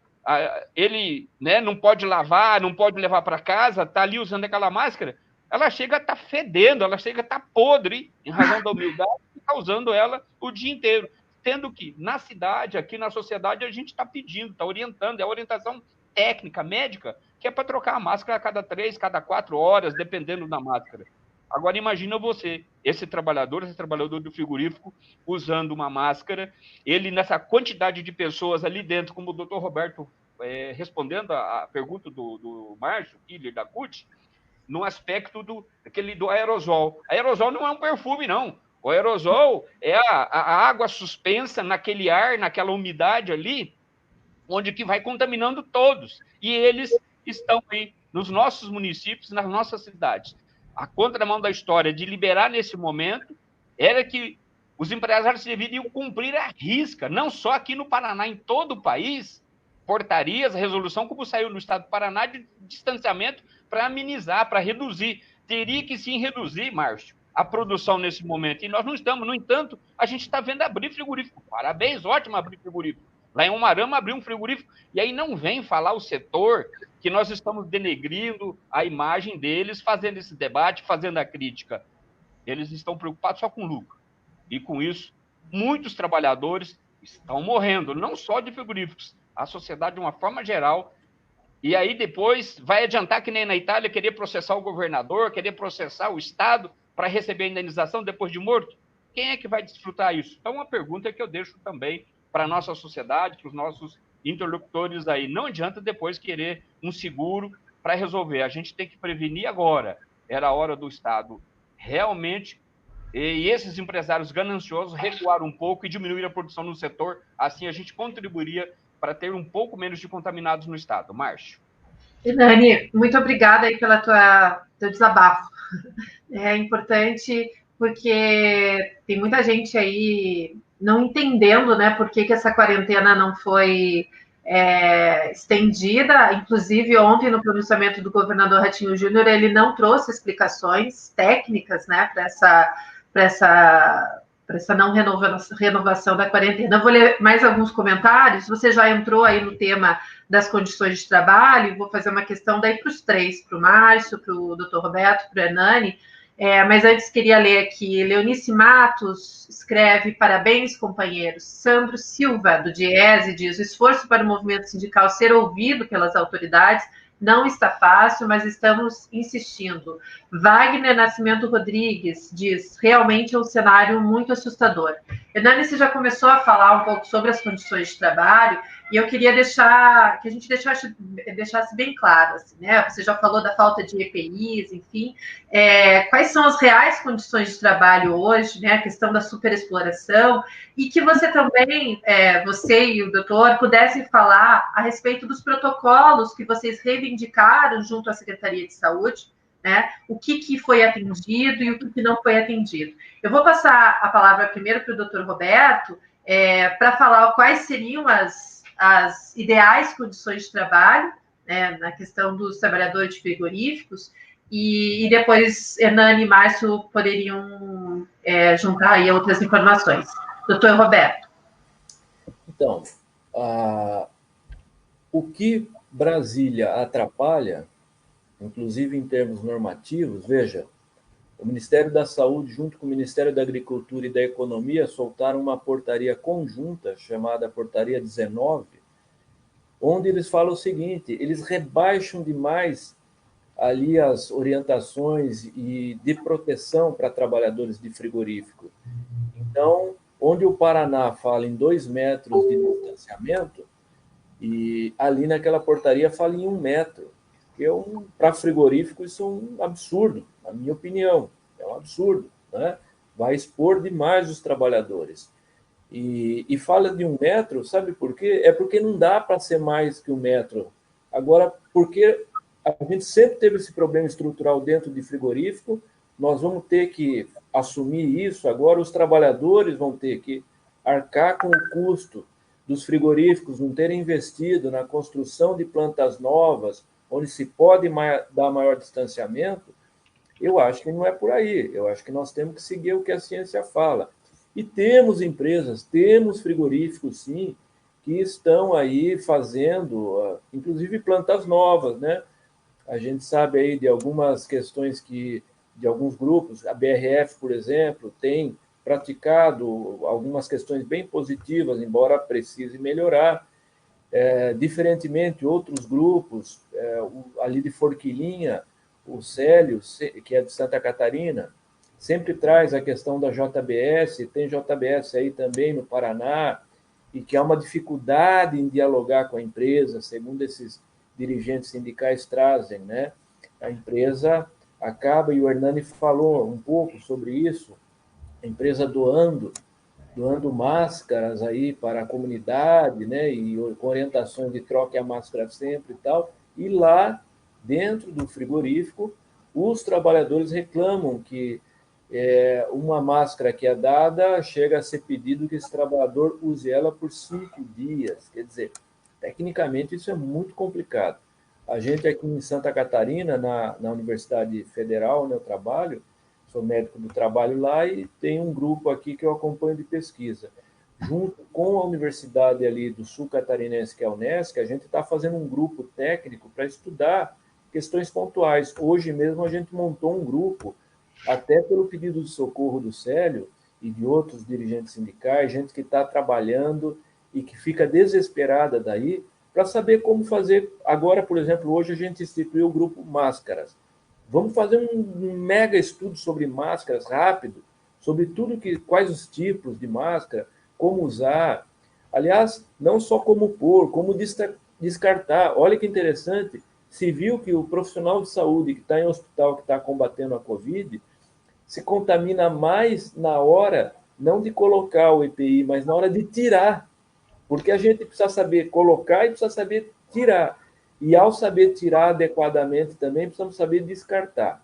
ele, né, não pode lavar, não pode levar para casa, está ali usando aquela máscara, ela chega a estar fedendo, ela chega a estar podre, em razão da humildade, e está usando ela o dia inteiro. Sendo que na cidade, aqui na sociedade, a gente está pedindo, está orientando, é a orientação técnica, médica, que é para trocar a máscara a cada 3, cada 4 horas, dependendo da máscara. Agora, imagina você, esse trabalhador do frigorífico, usando uma máscara, ele nessa quantidade de pessoas ali dentro, como o doutor Roberto, respondendo a pergunta do Márcio, líder da CUT, no aspecto do aerosol. Aerosol não é um perfume, não. O aerosol é a água suspensa naquele ar, naquela umidade ali, onde que vai contaminando todos. E eles estão aí nos nossos municípios, nas nossas cidades. A contramão da história de liberar nesse momento era que os empresários deveriam cumprir a risca, não só aqui no Paraná, em todo o país, portarias, resolução, como saiu no estado do Paraná, de distanciamento para amenizar, para reduzir. Teria que sim reduzir, Márcio, a produção nesse momento. E nós não estamos. No entanto, a gente está vendo abrir frigorífico. Parabéns, ótimo abrir frigorífico. Lá em Umarama abriu um frigorífico. E aí não vem falar o setor que nós estamos denegrindo a imagem deles, fazendo esse debate, fazendo a crítica. Eles estão preocupados só com lucro. E com isso, muitos trabalhadores estão morrendo, não só de frigoríficos, a sociedade de uma forma geral. E aí depois vai adiantar que nem na Itália, querer processar o governador, querer processar o Estado para receber a indenização depois de morto? Quem é que vai desfrutar isso? Então, uma pergunta que eu deixo também para a nossa sociedade, para os nossos interlocutores aí. Não adianta depois querer um seguro para resolver. A gente tem que prevenir agora. Era a hora do Estado realmente, e esses empresários gananciosos, recuar um pouco e diminuir a produção no setor. Assim a gente contribuiria para ter um pouco menos de contaminados no estado. Márcio. Nani, muito obrigada aí pela teu desabafo. É importante porque tem muita gente aí não entendendo, né, por que essa quarentena não foi estendida. Inclusive, ontem, no pronunciamento do governador Ratinho Júnior, ele não trouxe explicações técnicas, né, para essa não renovação da quarentena. Eu vou ler mais alguns comentários. Você já entrou aí no tema das condições de trabalho, vou fazer uma questão daí para os três, para o Márcio, para o doutor Roberto, para o Hernani. Mas antes queria ler aqui, Leonice Matos escreve: parabéns, companheiros. Sandro Silva, do Diese, diz: o esforço para o movimento sindical ser ouvido pelas autoridades não está fácil, mas estamos insistindo. Wagner Nascimento Rodrigues diz: realmente é um cenário muito assustador. Hernani, você já começou a falar um pouco sobre as condições de trabalho, e eu queria que a gente deixasse bem claro, assim, né? Você já falou da falta de EPIs, enfim. Quais são as reais condições de trabalho hoje, né? A questão da superexploração, e que você também, você e o doutor, pudessem falar a respeito dos protocolos que vocês reivindicaram junto à Secretaria de Saúde, né? O que foi atendido e o que não foi atendido. Eu vou passar a palavra primeiro para o doutor Roberto, para falar quais seriam as ideais condições de trabalho, né, na questão dos trabalhadores frigoríficos, e depois Hernani e Márcio poderiam juntar aí outras informações. Doutor Roberto. Então, o que Brasília atrapalha, inclusive em termos normativos, veja, o Ministério da Saúde, junto com o Ministério da Agricultura e da Economia, soltaram uma portaria conjunta, chamada Portaria 19, onde eles falam o seguinte: eles rebaixam demais ali as orientações de proteção para trabalhadores de frigorífico. Então, onde o Paraná fala em 2 metros de distanciamento, e ali naquela portaria fala em 1 metro. Para frigorífico, isso é um absurdo, na minha opinião. É um absurdo, né? vai expor demais os trabalhadores. E fala de 1 metro, sabe por quê? É porque não dá para ser mais que 1 metro. Agora, porque a gente sempre teve esse problema estrutural dentro de frigorífico, nós vamos ter que assumir isso. Agora, os trabalhadores vão ter que arcar com o custo dos frigoríficos não terem investido na construção de plantas novas, onde se pode dar maior distanciamento. Eu acho que não é por aí. Eu acho que nós temos que seguir o que a ciência fala. E temos empresas, temos frigoríficos, sim, que estão aí fazendo, inclusive plantas novas, né? A gente sabe aí de algumas questões de alguns grupos, a BRF, por exemplo, tem praticado algumas questões bem positivas, embora precise melhorar. Diferentemente, outros grupos, ali de Forquilinha, o Célio, que é de Santa Catarina, sempre traz a questão da JBS, tem JBS aí também no Paraná, e que há uma dificuldade em dialogar com a empresa, segundo esses dirigentes sindicais trazem, né? A empresa acaba, e o Hernani falou um pouco sobre isso, a empresa doando máscaras aí para a comunidade, né? E com orientações de troque a máscara sempre e tal. E lá, dentro do frigorífico, os trabalhadores reclamam que uma máscara que é dada chega a ser pedido que esse trabalhador use ela por 5 dias. Quer dizer, tecnicamente isso é muito complicado. A gente aqui em Santa Catarina, na Universidade Federal, né, eu trabalho, sou médico do trabalho lá e tem um grupo aqui que eu acompanho de pesquisa. Junto com a universidade ali do sul catarinense, que é a Unesc, a gente está fazendo um grupo técnico para estudar questões pontuais. Hoje mesmo a gente montou um grupo, até pelo pedido de socorro do Célio e de outros dirigentes sindicais, gente que está trabalhando e que fica desesperada daí, para saber como fazer. Agora, por exemplo, hoje a gente instituiu o grupo Máscaras. Vamos fazer um mega estudo sobre máscaras rápido, sobre tudo quais os tipos de máscara, como usar. Aliás, não só como pôr, como descartar. Olha que interessante, se viu que o profissional de saúde que está em hospital, que está combatendo a Covid, se contamina mais na hora, não de colocar o EPI, mas na hora de tirar. Porque a gente precisa saber colocar e precisa saber tirar. E ao saber tirar adequadamente também, precisamos saber descartar.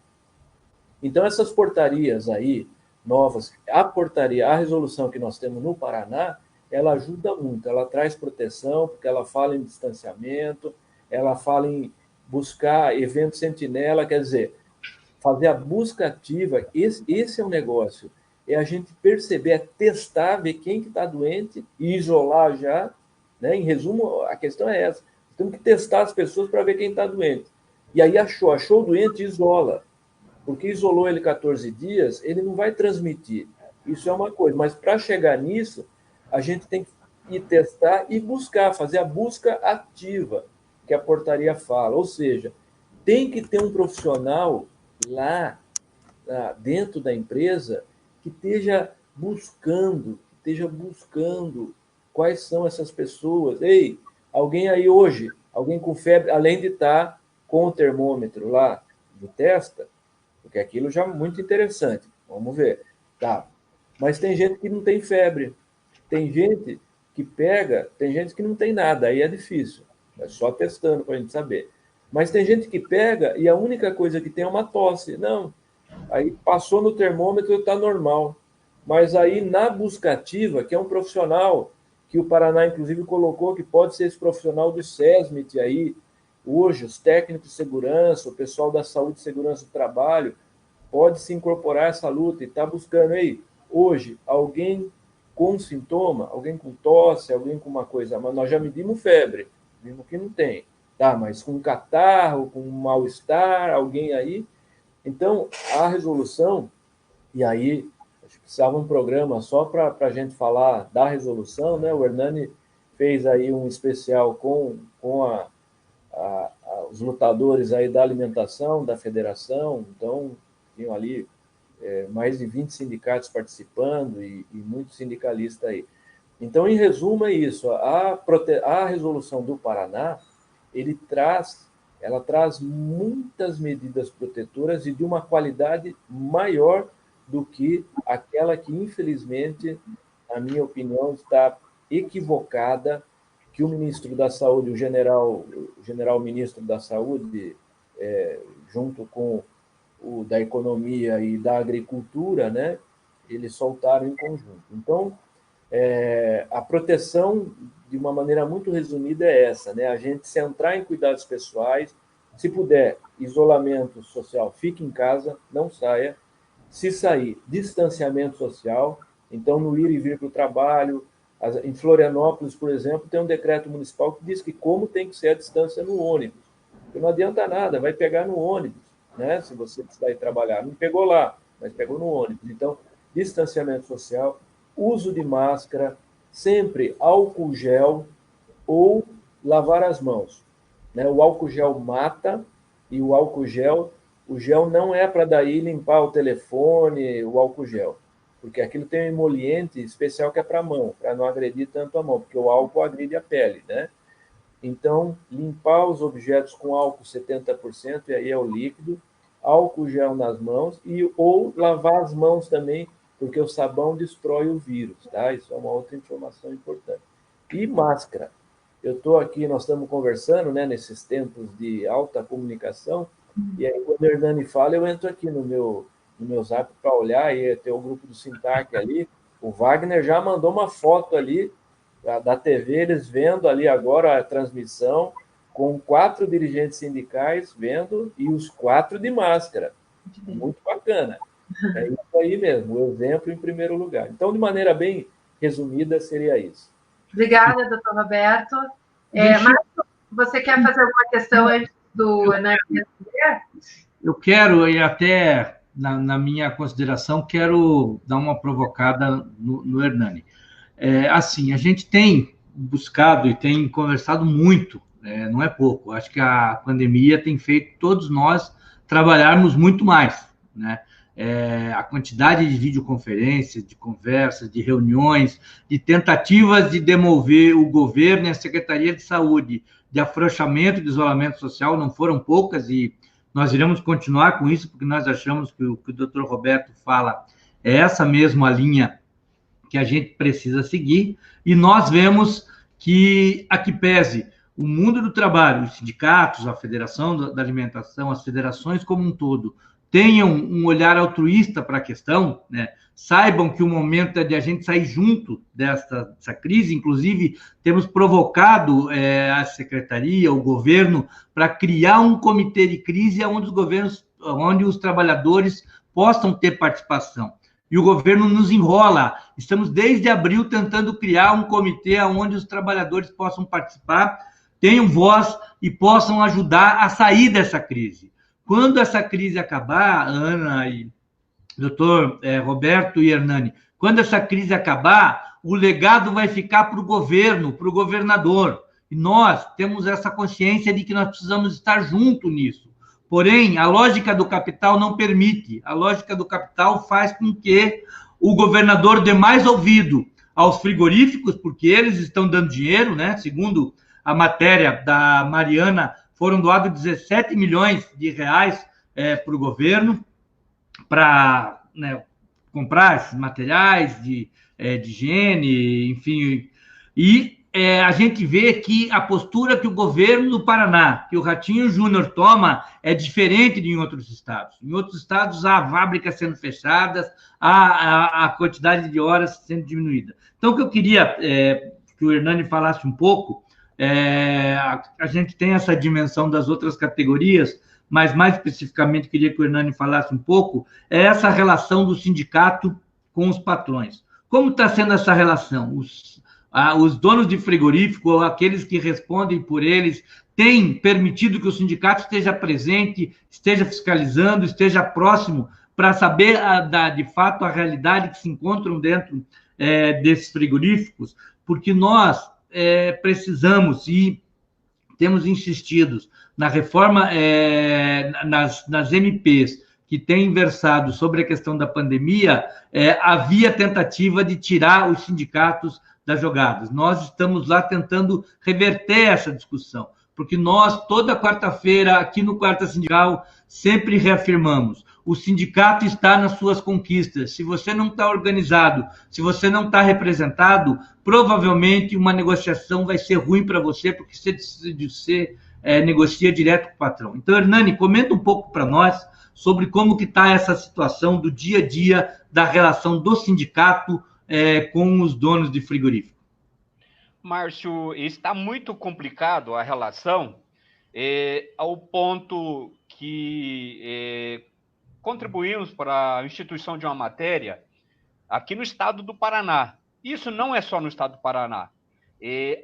Então, essas portarias aí, novas, a resolução que nós temos no Paraná, ela ajuda muito, ela traz proteção, porque ela fala em distanciamento, ela fala em buscar evento sentinela, quer dizer, fazer a busca ativa, esse é o negócio, é a gente perceber, é testar, ver quem que está doente e isolar já, né? Em resumo, a questão é essa, temos que testar as pessoas para ver quem está doente. E aí achou o doente, isola, porque isolou ele 14 dias, ele não vai transmitir, isso é uma coisa, mas para chegar nisso, a gente tem que ir testar e buscar, fazer a busca ativa, que a portaria fala, ou seja, tem que ter um profissional lá dentro da empresa que esteja buscando quais são essas pessoas. Ei, alguém aí hoje, alguém com febre, além de estar com o termômetro lá do testa, porque aquilo já é muito interessante. Vamos ver. Tá. Mas tem gente que não tem febre. Tem gente que pega, tem gente que não tem nada, aí é difícil. É só testando para a gente saber. Mas tem gente que pega e a única coisa que tem é uma tosse. Não, aí passou no termômetro, está normal. Mas aí na busca ativa, que é um profissional que o Paraná, inclusive, colocou que pode ser esse profissional do SESMIT aí, hoje, os técnicos de segurança, o pessoal da saúde e segurança do trabalho, pode se incorporar a essa luta e está buscando aí, hoje, alguém com sintoma, alguém com tosse, alguém com uma coisa, mas nós já medimos febre, vimos que não tem. Tá, mas com catarro, com mal-estar, alguém aí. Então, a resolução, e aí, acho que precisava um programa só para a gente falar da resolução, né? O Hernani fez aí um especial com os lutadores aí da alimentação, da federação, então, tinham ali mais de 20 sindicatos participando e muitos sindicalistas aí. Então, em resumo, é isso. A resolução do Paraná, ela traz muitas medidas protetoras e de uma qualidade maior do que aquela que, infelizmente, na minha opinião, está equivocada, que o ministro da Saúde, o general ministro da Saúde, junto com o da Economia e da Agricultura, né, eles soltaram em conjunto. Então, a proteção, de uma maneira muito resumida, é essa, né? A gente centrar em cuidados pessoais, se puder, isolamento social, fique em casa, não saia. Se sair, distanciamento social, então no ir e vir para o trabalho. Em Florianópolis, por exemplo, tem um decreto municipal que diz que como tem que ser a distância no ônibus. Porque não adianta nada, vai pegar no ônibus, né? Se você precisar ir trabalhar. Não pegou lá, mas pegou no ônibus. Então, distanciamento social, uso de máscara, sempre álcool gel ou lavar as mãos, né? O álcool gel mata, e o álcool gel, o gel não é para daí limpar o telefone, o álcool gel, porque aquilo tem um emoliente especial que é para a mão, para não agredir tanto a mão, porque o álcool agride a pele, né? Então, limpar os objetos com álcool 70%, e aí é o líquido, álcool gel nas mãos, ou lavar as mãos também, porque o sabão destrói o vírus, tá? Isso é uma outra informação importante. E máscara. Eu estou aqui, nós estamos conversando, né, nesses tempos de alta comunicação, e aí quando o Hernani fala, eu entro aqui no meu Zap para olhar, e tem o grupo do Sintac ali, o Wagner já mandou uma foto ali da TV, eles vendo ali agora a transmissão, com 4 dirigentes sindicais vendo, e os 4 de máscara. Muito bacana. É isso aí mesmo, o exemplo em primeiro lugar. Então, de maneira bem resumida, seria isso. Obrigada, doutor Roberto. Márcio, você quer fazer alguma questão antes do Hernani responder? Eu quero, e até na minha consideração, quero dar uma provocada no Hernani. Assim, a gente tem buscado e tem conversado muito, não é pouco. Acho que a pandemia tem feito todos nós trabalharmos muito mais, né? A quantidade de videoconferências, de conversas, de reuniões, de tentativas de demover o governo e a Secretaria de Saúde de afrouxamento de isolamento social não foram poucas, e nós iremos continuar com isso, porque nós achamos que o doutor Roberto fala é essa mesma linha que a gente precisa seguir, e nós vemos que, a que pese o mundo do trabalho, os sindicatos, a Federação da Alimentação, as federações como um todo, tenham um olhar altruísta para a questão, né? Saibam que o momento é de a gente sair junto dessa crise. Inclusive, temos provocado a secretaria, o governo, para criar um comitê de crise onde os trabalhadores possam ter participação. E o governo nos enrola. Estamos, desde abril, tentando criar um comitê onde os trabalhadores possam participar, tenham voz e possam ajudar a sair dessa crise. Quando essa crise acabar, Ana e doutor Roberto e Hernani, quando essa crise acabar, o legado vai ficar para o governo, para o governador. E nós temos essa consciência de que nós precisamos estar junto nisso. Porém, a lógica do capital não permite. A lógica do capital faz com que o governador dê mais ouvido aos frigoríficos, porque eles estão dando dinheiro, né? Segundo a matéria da Mariana, foram doados 17 milhões de reais para o governo, para, né, comprar esses materiais de higiene, enfim. E a gente vê que a postura que o governo do Paraná, que o Ratinho Júnior toma, é diferente de em outros estados. Em outros estados, há fábricas sendo fechadas, há a quantidade de horas sendo diminuída. Então, o que eu queria que o Hernani falasse um pouco, a gente tem essa dimensão das outras categorias, mas mais especificamente queria que o Hernani falasse um pouco, essa relação do sindicato com os patrões. Como está sendo essa relação? Os donos de frigorífico, ou aqueles que respondem por eles, têm permitido que o sindicato esteja presente, esteja fiscalizando, esteja próximo, para saber, de fato, a realidade que se encontram dentro desses frigoríficos? Porque nós precisamos e temos insistido na reforma, nas MPs, que têm versado sobre a questão da pandemia, havia tentativa de tirar os sindicatos das jogadas. Nós estamos lá tentando reverter essa discussão, porque nós, toda quarta-feira, aqui no Quarta Sindical, sempre reafirmamos: o sindicato está nas suas conquistas. Se você não está organizado, se você não está representado, provavelmente uma negociação vai ser ruim para você, porque você negocia direto com o patrão. Então, Hernani, comenta um pouco para nós sobre como que está essa situação do dia a dia da relação do sindicato com os donos de frigorífico. Márcio, está muito complicado a relação, ao ponto que contribuímos para a instituição de uma matéria aqui no estado do Paraná. Isso não é só no estado do Paraná.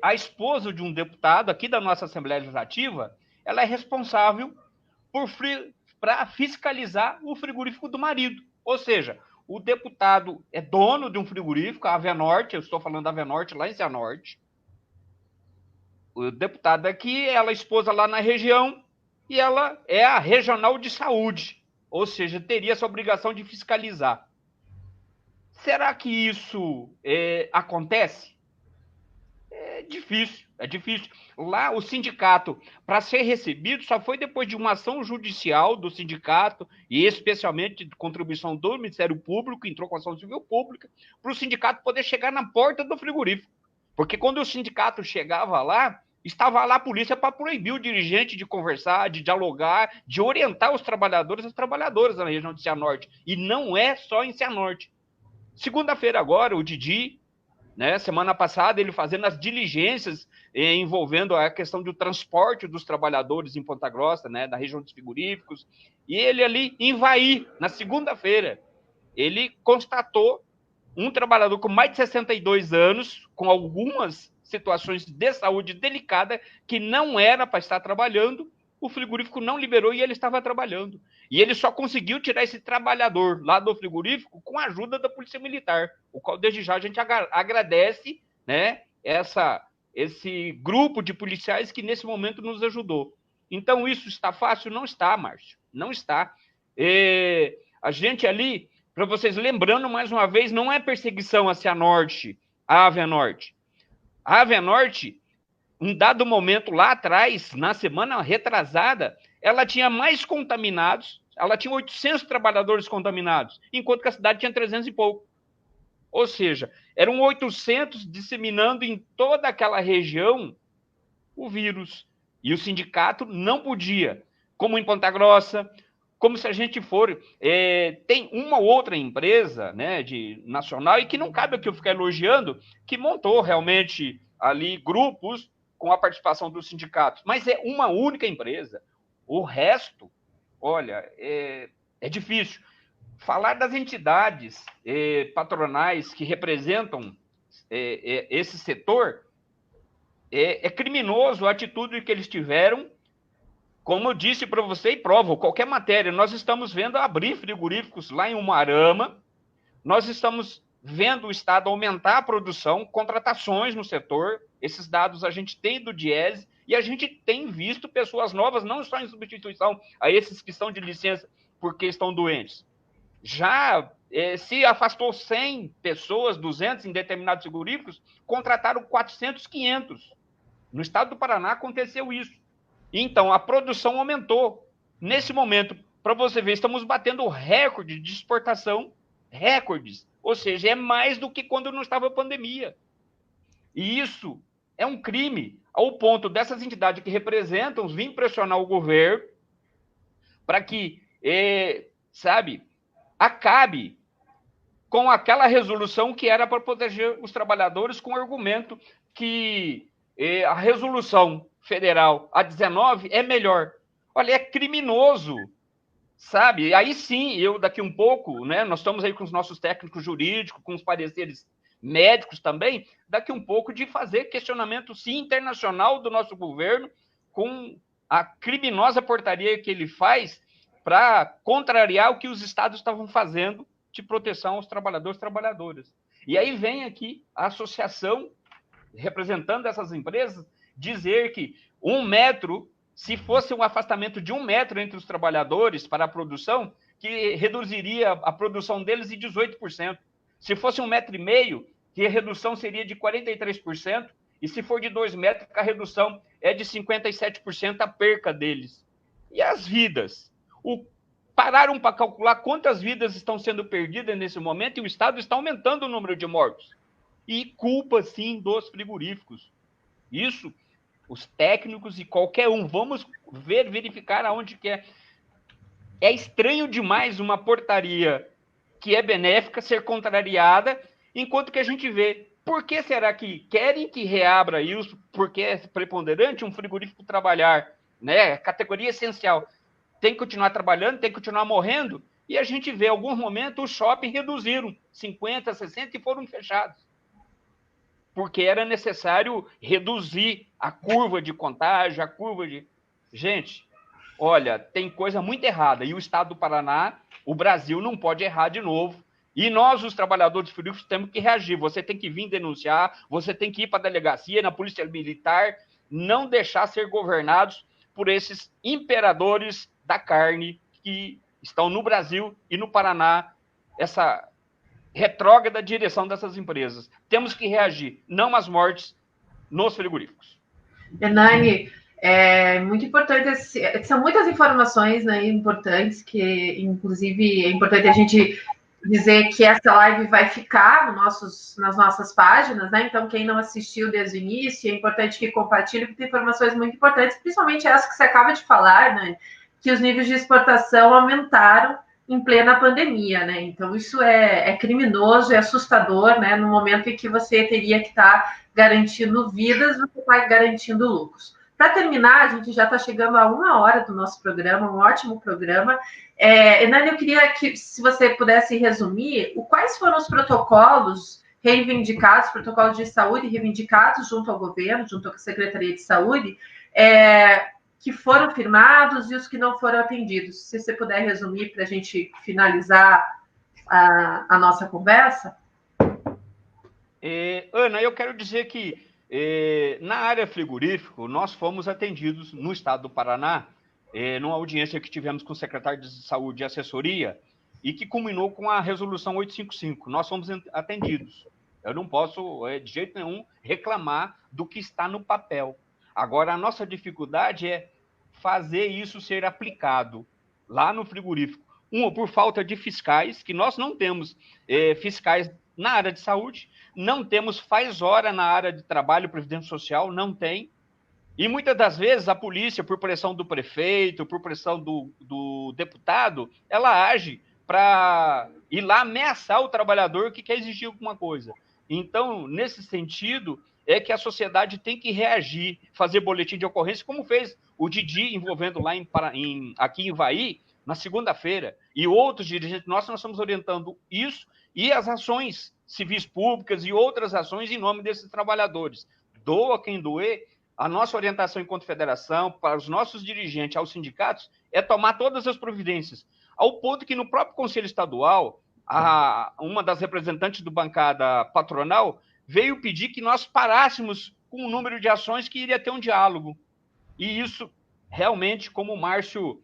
A esposa de um deputado aqui da nossa Assembleia Legislativa, ela é responsável para fiscalizar o frigorífico do marido. Ou seja, o deputado é dono de um frigorífico, a Avenorte, eu estou falando da Avenorte lá em Cianorte. O deputado aqui, ela é esposa lá na região e ela é a regional de saúde, ou seja, teria essa obrigação de fiscalizar. Será que isso acontece? É difícil. Lá, o sindicato, para ser recebido, só foi depois de uma ação judicial do sindicato, e especialmente de contribuição do Ministério Público, entrou com ação civil pública, para o sindicato poder chegar na porta do frigorífico. Porque quando o sindicato chegava lá, estava lá a polícia para proibir o dirigente de conversar, de dialogar, de orientar os trabalhadores e as trabalhadoras na região de Cianorte. E não é só em Cianorte. Segunda-feira agora, o Didi, né, semana passada, ele fazendo as diligências envolvendo a questão do transporte dos trabalhadores em Ponta Grossa, né, da região dos frigoríficos, e ele ali em Ivaí, na segunda-feira, ele constatou um trabalhador com mais de 62 anos, com algumas situações de saúde delicada, que não era para estar trabalhando, o frigorífico não liberou e ele estava trabalhando. E ele só conseguiu tirar esse trabalhador lá do frigorífico com a ajuda da Polícia Militar, o qual desde já a gente agradece, né, esse grupo de policiais que nesse momento nos ajudou. Então isso está fácil? Não está, Márcio, não está. A gente ali, para vocês lembrando mais uma vez, não é perseguição a Cianorte, a Avenorte. A Avenorte, um dado momento lá atrás, na semana retrasada, ela tinha mais contaminados, ela tinha 800 trabalhadores contaminados, enquanto que a cidade tinha 300 e pouco. Ou seja, eram 800 disseminando em toda aquela região o vírus. E o sindicato não podia, como em Ponta Grossa, como se a gente for... tem uma ou outra empresa, né, nacional, e que não cabe aqui eu ficar elogiando, que montou realmente ali grupos com a participação dos sindicatos, mas é uma única empresa. O resto, olha, é difícil. Falar das entidades patronais que representam esse setor, é criminoso a atitude que eles tiveram. Como eu disse para você e provo, qualquer matéria, nós estamos vendo abrir frigoríficos lá em Umuarama, nós estamos vendo o Estado aumentar a produção, contratações no setor, esses dados a gente tem do Diese, e a gente tem visto pessoas novas, não só em substituição a esses que estão de licença porque estão doentes. Já se afastou 100 pessoas, 200 em determinados frigoríficos, contrataram 400, 500. No estado do Paraná aconteceu isso. Então, a produção aumentou. Nesse momento, para você ver, estamos batendo recorde de exportação, recordes. Ou seja, é mais do que quando não estava a pandemia. E isso é um crime, ao ponto dessas entidades que representam vir pressionar o governo para que, acabe com aquela resolução que era para proteger os trabalhadores, com o argumento que a resolução federal, a 19, é melhor. Olha, é criminoso, sabe? Aí sim, eu daqui um pouco, né, nós estamos aí com os nossos técnicos jurídicos, com os pareceres médicos também, daqui um pouco de fazer questionamento, sim, internacional do nosso governo, com a criminosa portaria que ele faz para contrariar o que os estados estavam fazendo de proteção aos trabalhadores e trabalhadoras. E aí vem aqui a associação, representando essas empresas, dizer que 1 metro, se fosse um afastamento de 1 metro entre os trabalhadores para a produção, que reduziria a produção deles em 18%. Se fosse 1,5 metro, que a redução seria de 43%, e se for de 2 metros, a redução é de 57% a perca deles. E as vidas? O pararam para calcular quantas vidas estão sendo perdidas nesse momento e o Estado está aumentando o número de mortos. E culpa, sim, dos frigoríficos. Isso, os técnicos e qualquer um. Vamos verificar aonde que é. É estranho demais uma portaria que é benéfica ser contrariada, enquanto que a gente vê. Por que será que querem que reabra isso? Porque é preponderante um frigorífico trabalhar, né? Categoria essencial. Tem que continuar trabalhando, tem que continuar morrendo. E a gente vê, em alguns momentos, os shoppings reduziram 50%, 60% e foram fechados. Porque era necessário reduzir a curva de contágio, a curva de... Gente, olha, tem coisa muito errada. E o Estado do Paraná, o Brasil, não pode errar de novo. E nós, os trabalhadores frigoríficos, temos que reagir. Você tem que vir denunciar, você tem que ir para a delegacia, na polícia militar, não deixar ser governados por esses imperadores da carne que estão no Brasil e no Paraná, essa retrógrada direção dessas empresas. Temos que reagir, não às mortes nos frigoríficos. Hernani, é muito importante, são muitas informações, né, importantes, que inclusive é importante a gente dizer que essa live vai ficar nas nossas páginas, né? Então, quem não assistiu desde o início, é importante que compartilhe, porque tem informações muito importantes, principalmente essa que você acaba de falar, né? Que os níveis de exportação aumentaram em plena pandemia, né? Então, isso é criminoso, é assustador, né? No momento em que você teria que estar garantindo vidas, você está garantindo lucros. Para terminar, a gente já está chegando a 1 hora do nosso programa, um ótimo programa. Hernani, eu queria que, se você pudesse resumir, quais foram os protocolos reivindicados, protocolos de saúde reivindicados junto ao governo, junto à Secretaria de Saúde, que foram firmados e os que não foram atendidos. Se você puder resumir para a gente finalizar a nossa conversa. Ana, eu quero dizer que na área frigorífica, nós fomos atendidos no estado do Paraná, numa audiência que tivemos com o secretário de Saúde e Assessoria, e que culminou com a resolução 855. Nós fomos atendidos. Eu não posso, de jeito nenhum, reclamar do que está no papel. Agora, a nossa dificuldade é fazer isso ser aplicado lá no frigorífico. Por falta de fiscais, que nós não temos fiscais na área de saúde, não temos faz-hora na área de trabalho e previdência social, não tem. E muitas das vezes a polícia, por pressão do prefeito, por pressão do deputado, ela age para ir lá ameaçar o trabalhador que quer exigir alguma coisa. Então, nesse sentido, é que a sociedade tem que reagir, fazer boletim de ocorrência, como fez o Didi, envolvendo lá aqui em Ivaí, na segunda-feira, e outros dirigentes nossos, nós estamos orientando isso e as ações civis públicas e outras ações em nome desses trabalhadores. Doa quem doer. A nossa orientação enquanto federação, para os nossos dirigentes, aos sindicatos, é tomar todas as providências. Ao ponto que no próprio Conselho Estadual, uma das representantes do bancada patronal veio pedir que nós parássemos com o número de ações que iria ter um diálogo. E isso, realmente, como o Márcio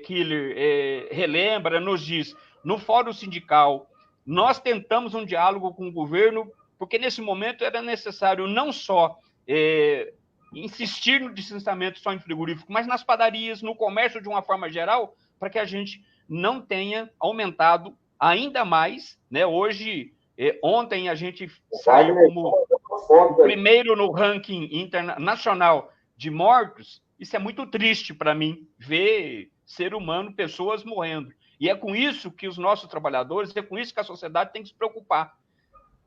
Killer relembra, nos diz, no Fórum Sindical, nós tentamos um diálogo com o governo, porque nesse momento era necessário não só insistir no distanciamento só em frigorífico, mas nas padarias, no comércio de uma forma geral, para que a gente não tenha aumentado ainda mais, né? Hoje, ontem a gente saiu como o primeiro no ranking internacional de mortos. Isso é muito triste para mim, ver ser humano, pessoas morrendo. E é com isso que os nossos trabalhadores, é com isso que a sociedade tem que se preocupar.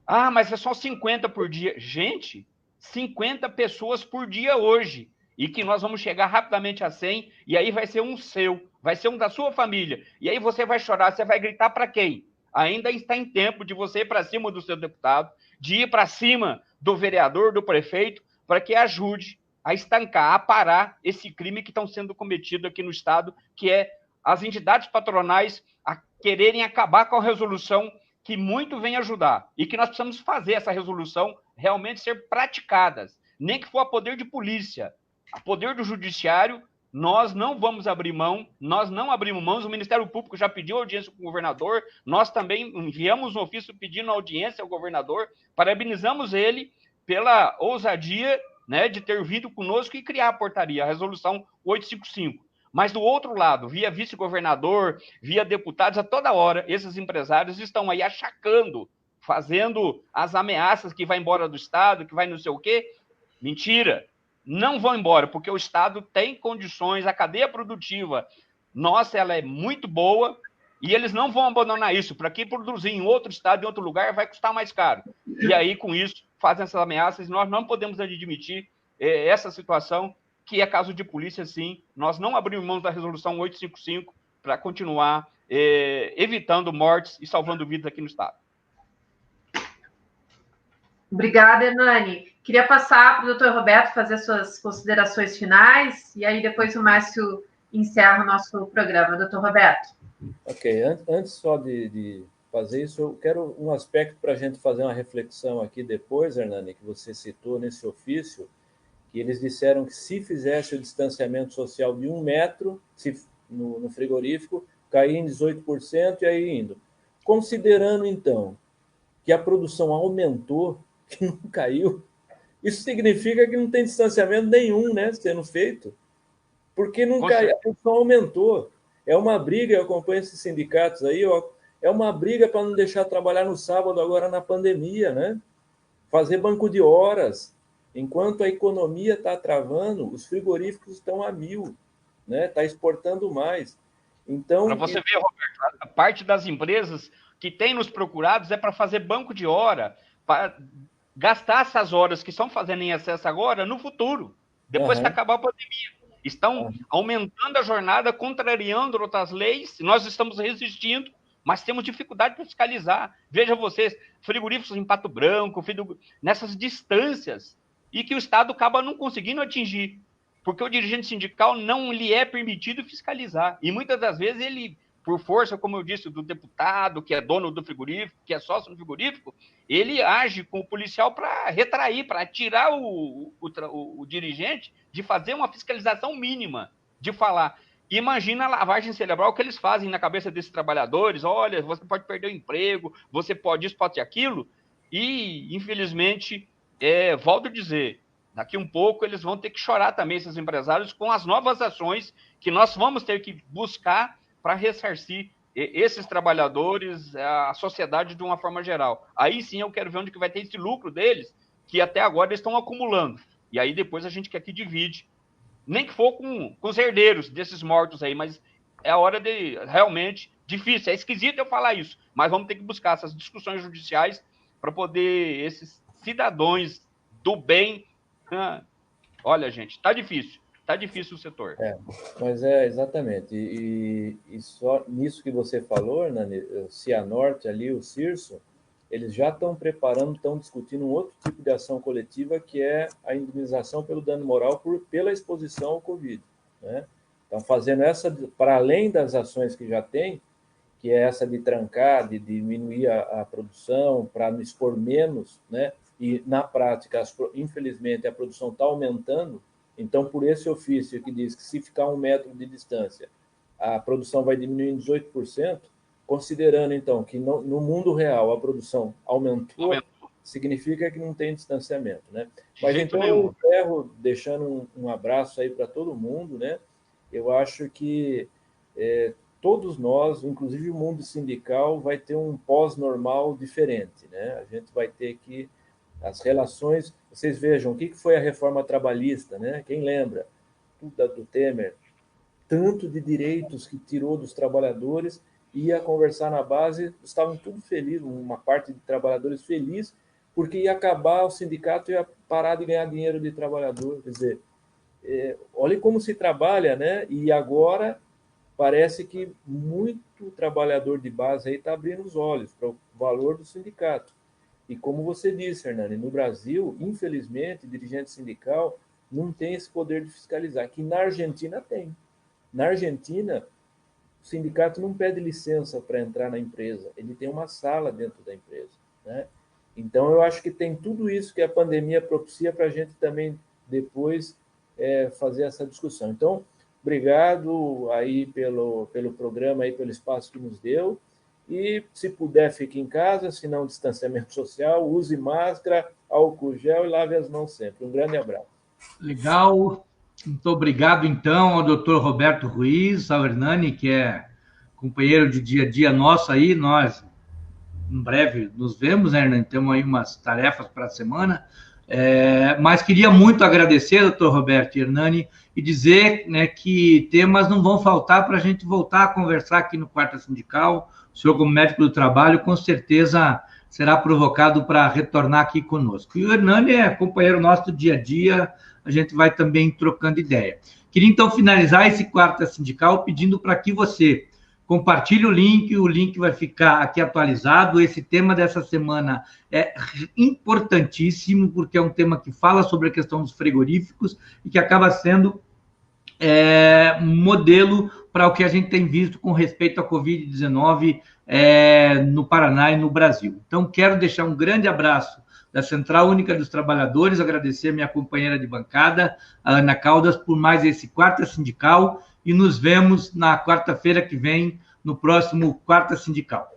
Ah, mas é só 50 por dia. Gente, 50 pessoas por dia hoje. E que nós vamos chegar rapidamente a 100, e aí vai ser um seu, vai ser um da sua família. E aí você vai chorar, você vai gritar para quem? Ainda está em tempo de você ir para cima do seu deputado, de ir para cima do vereador, do prefeito, para que ajude a estancar, a parar esse crime que estão sendo cometido aqui no Estado, que é as entidades patronais a quererem acabar com a resolução que muito vem ajudar, e que nós precisamos fazer essa resolução realmente ser praticadas, nem que for a poder de polícia, a poder do judiciário. Nós não vamos abrir mão, nós não abrimos mãos, o Ministério Público já pediu audiência com o governador, nós também enviamos um ofício pedindo audiência ao governador, parabenizamos ele pela ousadia, né, de ter vindo conosco e criar a portaria, a resolução 855. Mas do outro lado, via vice-governador, via deputados, a toda hora, esses empresários estão aí achacando, fazendo as ameaças que vai embora do Estado, que vai não sei o quê. Mentira! Não vão embora, porque o Estado tem condições, a cadeia produtiva nossa, ela é muito boa, e eles não vão abandonar isso. Para quem produzir em outro estado, em outro lugar, vai custar mais caro. E aí, com isso, fazem essas ameaças. Nós não podemos admitir essa situação, que é caso de polícia, sim. Nós não abrimos mão da resolução 855 para continuar evitando mortes e salvando vidas aqui no estado. Obrigada, Hernani. Queria passar para o doutor Roberto fazer suas considerações finais, e aí depois o Márcio encerra o nosso programa. Doutor Roberto. Ok, antes só de fazer isso, eu quero um aspecto para a gente fazer uma reflexão aqui depois, Hernani, que você citou nesse ofício, que eles disseram que se fizesse o distanciamento social de 1 metro no frigorífico, caía em 18% e aí indo. Considerando, então, que a produção aumentou, que não caiu, isso significa que não tem distanciamento nenhum, né, sendo feito, porque não caiu, a produção aumentou. É uma briga, eu acompanho esses sindicatos aí, é uma briga para não deixar trabalhar no sábado agora na pandemia, né? Fazer banco de horas. Enquanto a economia está travando, os frigoríficos estão a 1000, né? Está exportando mais. Então, para você ver, Roberto, a parte das empresas que tem nos procurados é para fazer banco de hora, para gastar essas horas que estão fazendo em excesso agora no futuro, depois que acabar a pandemia. Estão aumentando a jornada, contrariando outras leis, nós estamos resistindo, mas temos dificuldade para fiscalizar. Veja vocês, frigoríficos em Pato Branco, nessas distâncias, e que o Estado acaba não conseguindo atingir, porque o dirigente sindical não lhe é permitido fiscalizar. E muitas das vezes ele, por força, como eu disse, do deputado, que é dono do frigorífico, que é sócio do frigorífico, ele age com o policial para retrair, para tirar o dirigente de fazer uma fiscalização mínima, de falar. Imagina a lavagem cerebral que eles fazem na cabeça desses trabalhadores. Olha, você pode perder o emprego, você pode isso, pode aquilo. E, infelizmente, volto a dizer, daqui um pouco eles vão ter que chorar também, esses empresários, com as novas ações que nós vamos ter que buscar para ressarcir esses trabalhadores, a sociedade de uma forma geral. Aí sim eu quero ver onde que vai ter esse lucro deles, que até agora eles estão acumulando. E aí depois a gente quer que divide, nem que for com os herdeiros desses mortos aí, mas é a hora de, realmente, difícil, é esquisito eu falar isso, mas vamos ter que buscar essas discussões judiciais para poder esses cidadãos do bem... Olha, gente, está difícil o setor. Mas exatamente, e só nisso que você falou, Hernani, o Cianorte ali, o Cirso, eles já estão preparando, estão discutindo um outro tipo de ação coletiva, que é a indenização pelo dano moral pela exposição ao Covid, né? Estão fazendo essa, para além das ações que já tem, que é essa de trancar, de diminuir a produção, para não expor menos, né? E, na prática, infelizmente, a produção está aumentando. Então, por esse ofício que diz que se ficar 1 metro de distância, a produção vai diminuir em 18%, considerando, então, que no mundo real a produção aumentou, significa que não tem distanciamento, né? Mas, então, eu encerro deixando um abraço aí para todo mundo, né? Eu acho que todos nós, inclusive o mundo sindical, vai ter um pós-normal diferente, né? A gente vai ter que... As relações... Vocês vejam, o que foi a reforma trabalhista, né? Quem lembra? Tudo do Temer. Tanto de direitos que tirou dos trabalhadores, ia conversar na base, estavam tudo felizes, uma parte de trabalhadores feliz, porque ia acabar o sindicato, ia parar de ganhar dinheiro de trabalhador. Quer dizer, olha como se trabalha, né? E agora parece que muito trabalhador de base aí está abrindo os olhos para o valor do sindicato. E como você disse, Hernani, no Brasil, infelizmente, dirigente sindical não tem esse poder de fiscalizar, que na Argentina tem. Na Argentina, o sindicato não pede licença para entrar na empresa, ele tem uma sala dentro da empresa, né? Então, eu acho que tem tudo isso que a pandemia propicia para a gente também depois fazer essa discussão. Então, obrigado aí pelo programa, aí, pelo espaço que nos deu. E, se puder, fique em casa, se não, distanciamento social, use máscara, álcool gel e lave as mãos sempre. Um grande abraço. Legal. Muito obrigado, então, ao doutor Roberto Ruiz, ao Hernani, que é companheiro de dia a dia nosso aí. Nós, em breve, nos vemos, né, Hernani? Temos aí umas tarefas para a semana. Mas queria muito agradecer, doutor Roberto e Hernani, e dizer, né, que temas não vão faltar para a gente voltar a conversar aqui no Quarta Sindical. O senhor, como médico do trabalho, com certeza será provocado para retornar aqui conosco. E o Hernani é companheiro nosso do dia a dia, a gente vai também trocando ideia. Queria, então, finalizar esse Quarta Sindical pedindo para que você compartilhe o link vai ficar aqui atualizado. Esse tema dessa semana é importantíssimo, porque é um tema que fala sobre a questão dos frigoríficos e que acaba sendo um modelo para o que a gente tem visto com respeito à Covid-19 no Paraná e no Brasil. Então, quero deixar um grande abraço da Central Única dos Trabalhadores, agradecer a minha companheira de bancada, a Ana Caldas, por mais esse Quarta Sindical, e nos vemos na quarta-feira que vem, no próximo Quarta Sindical.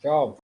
Tchau.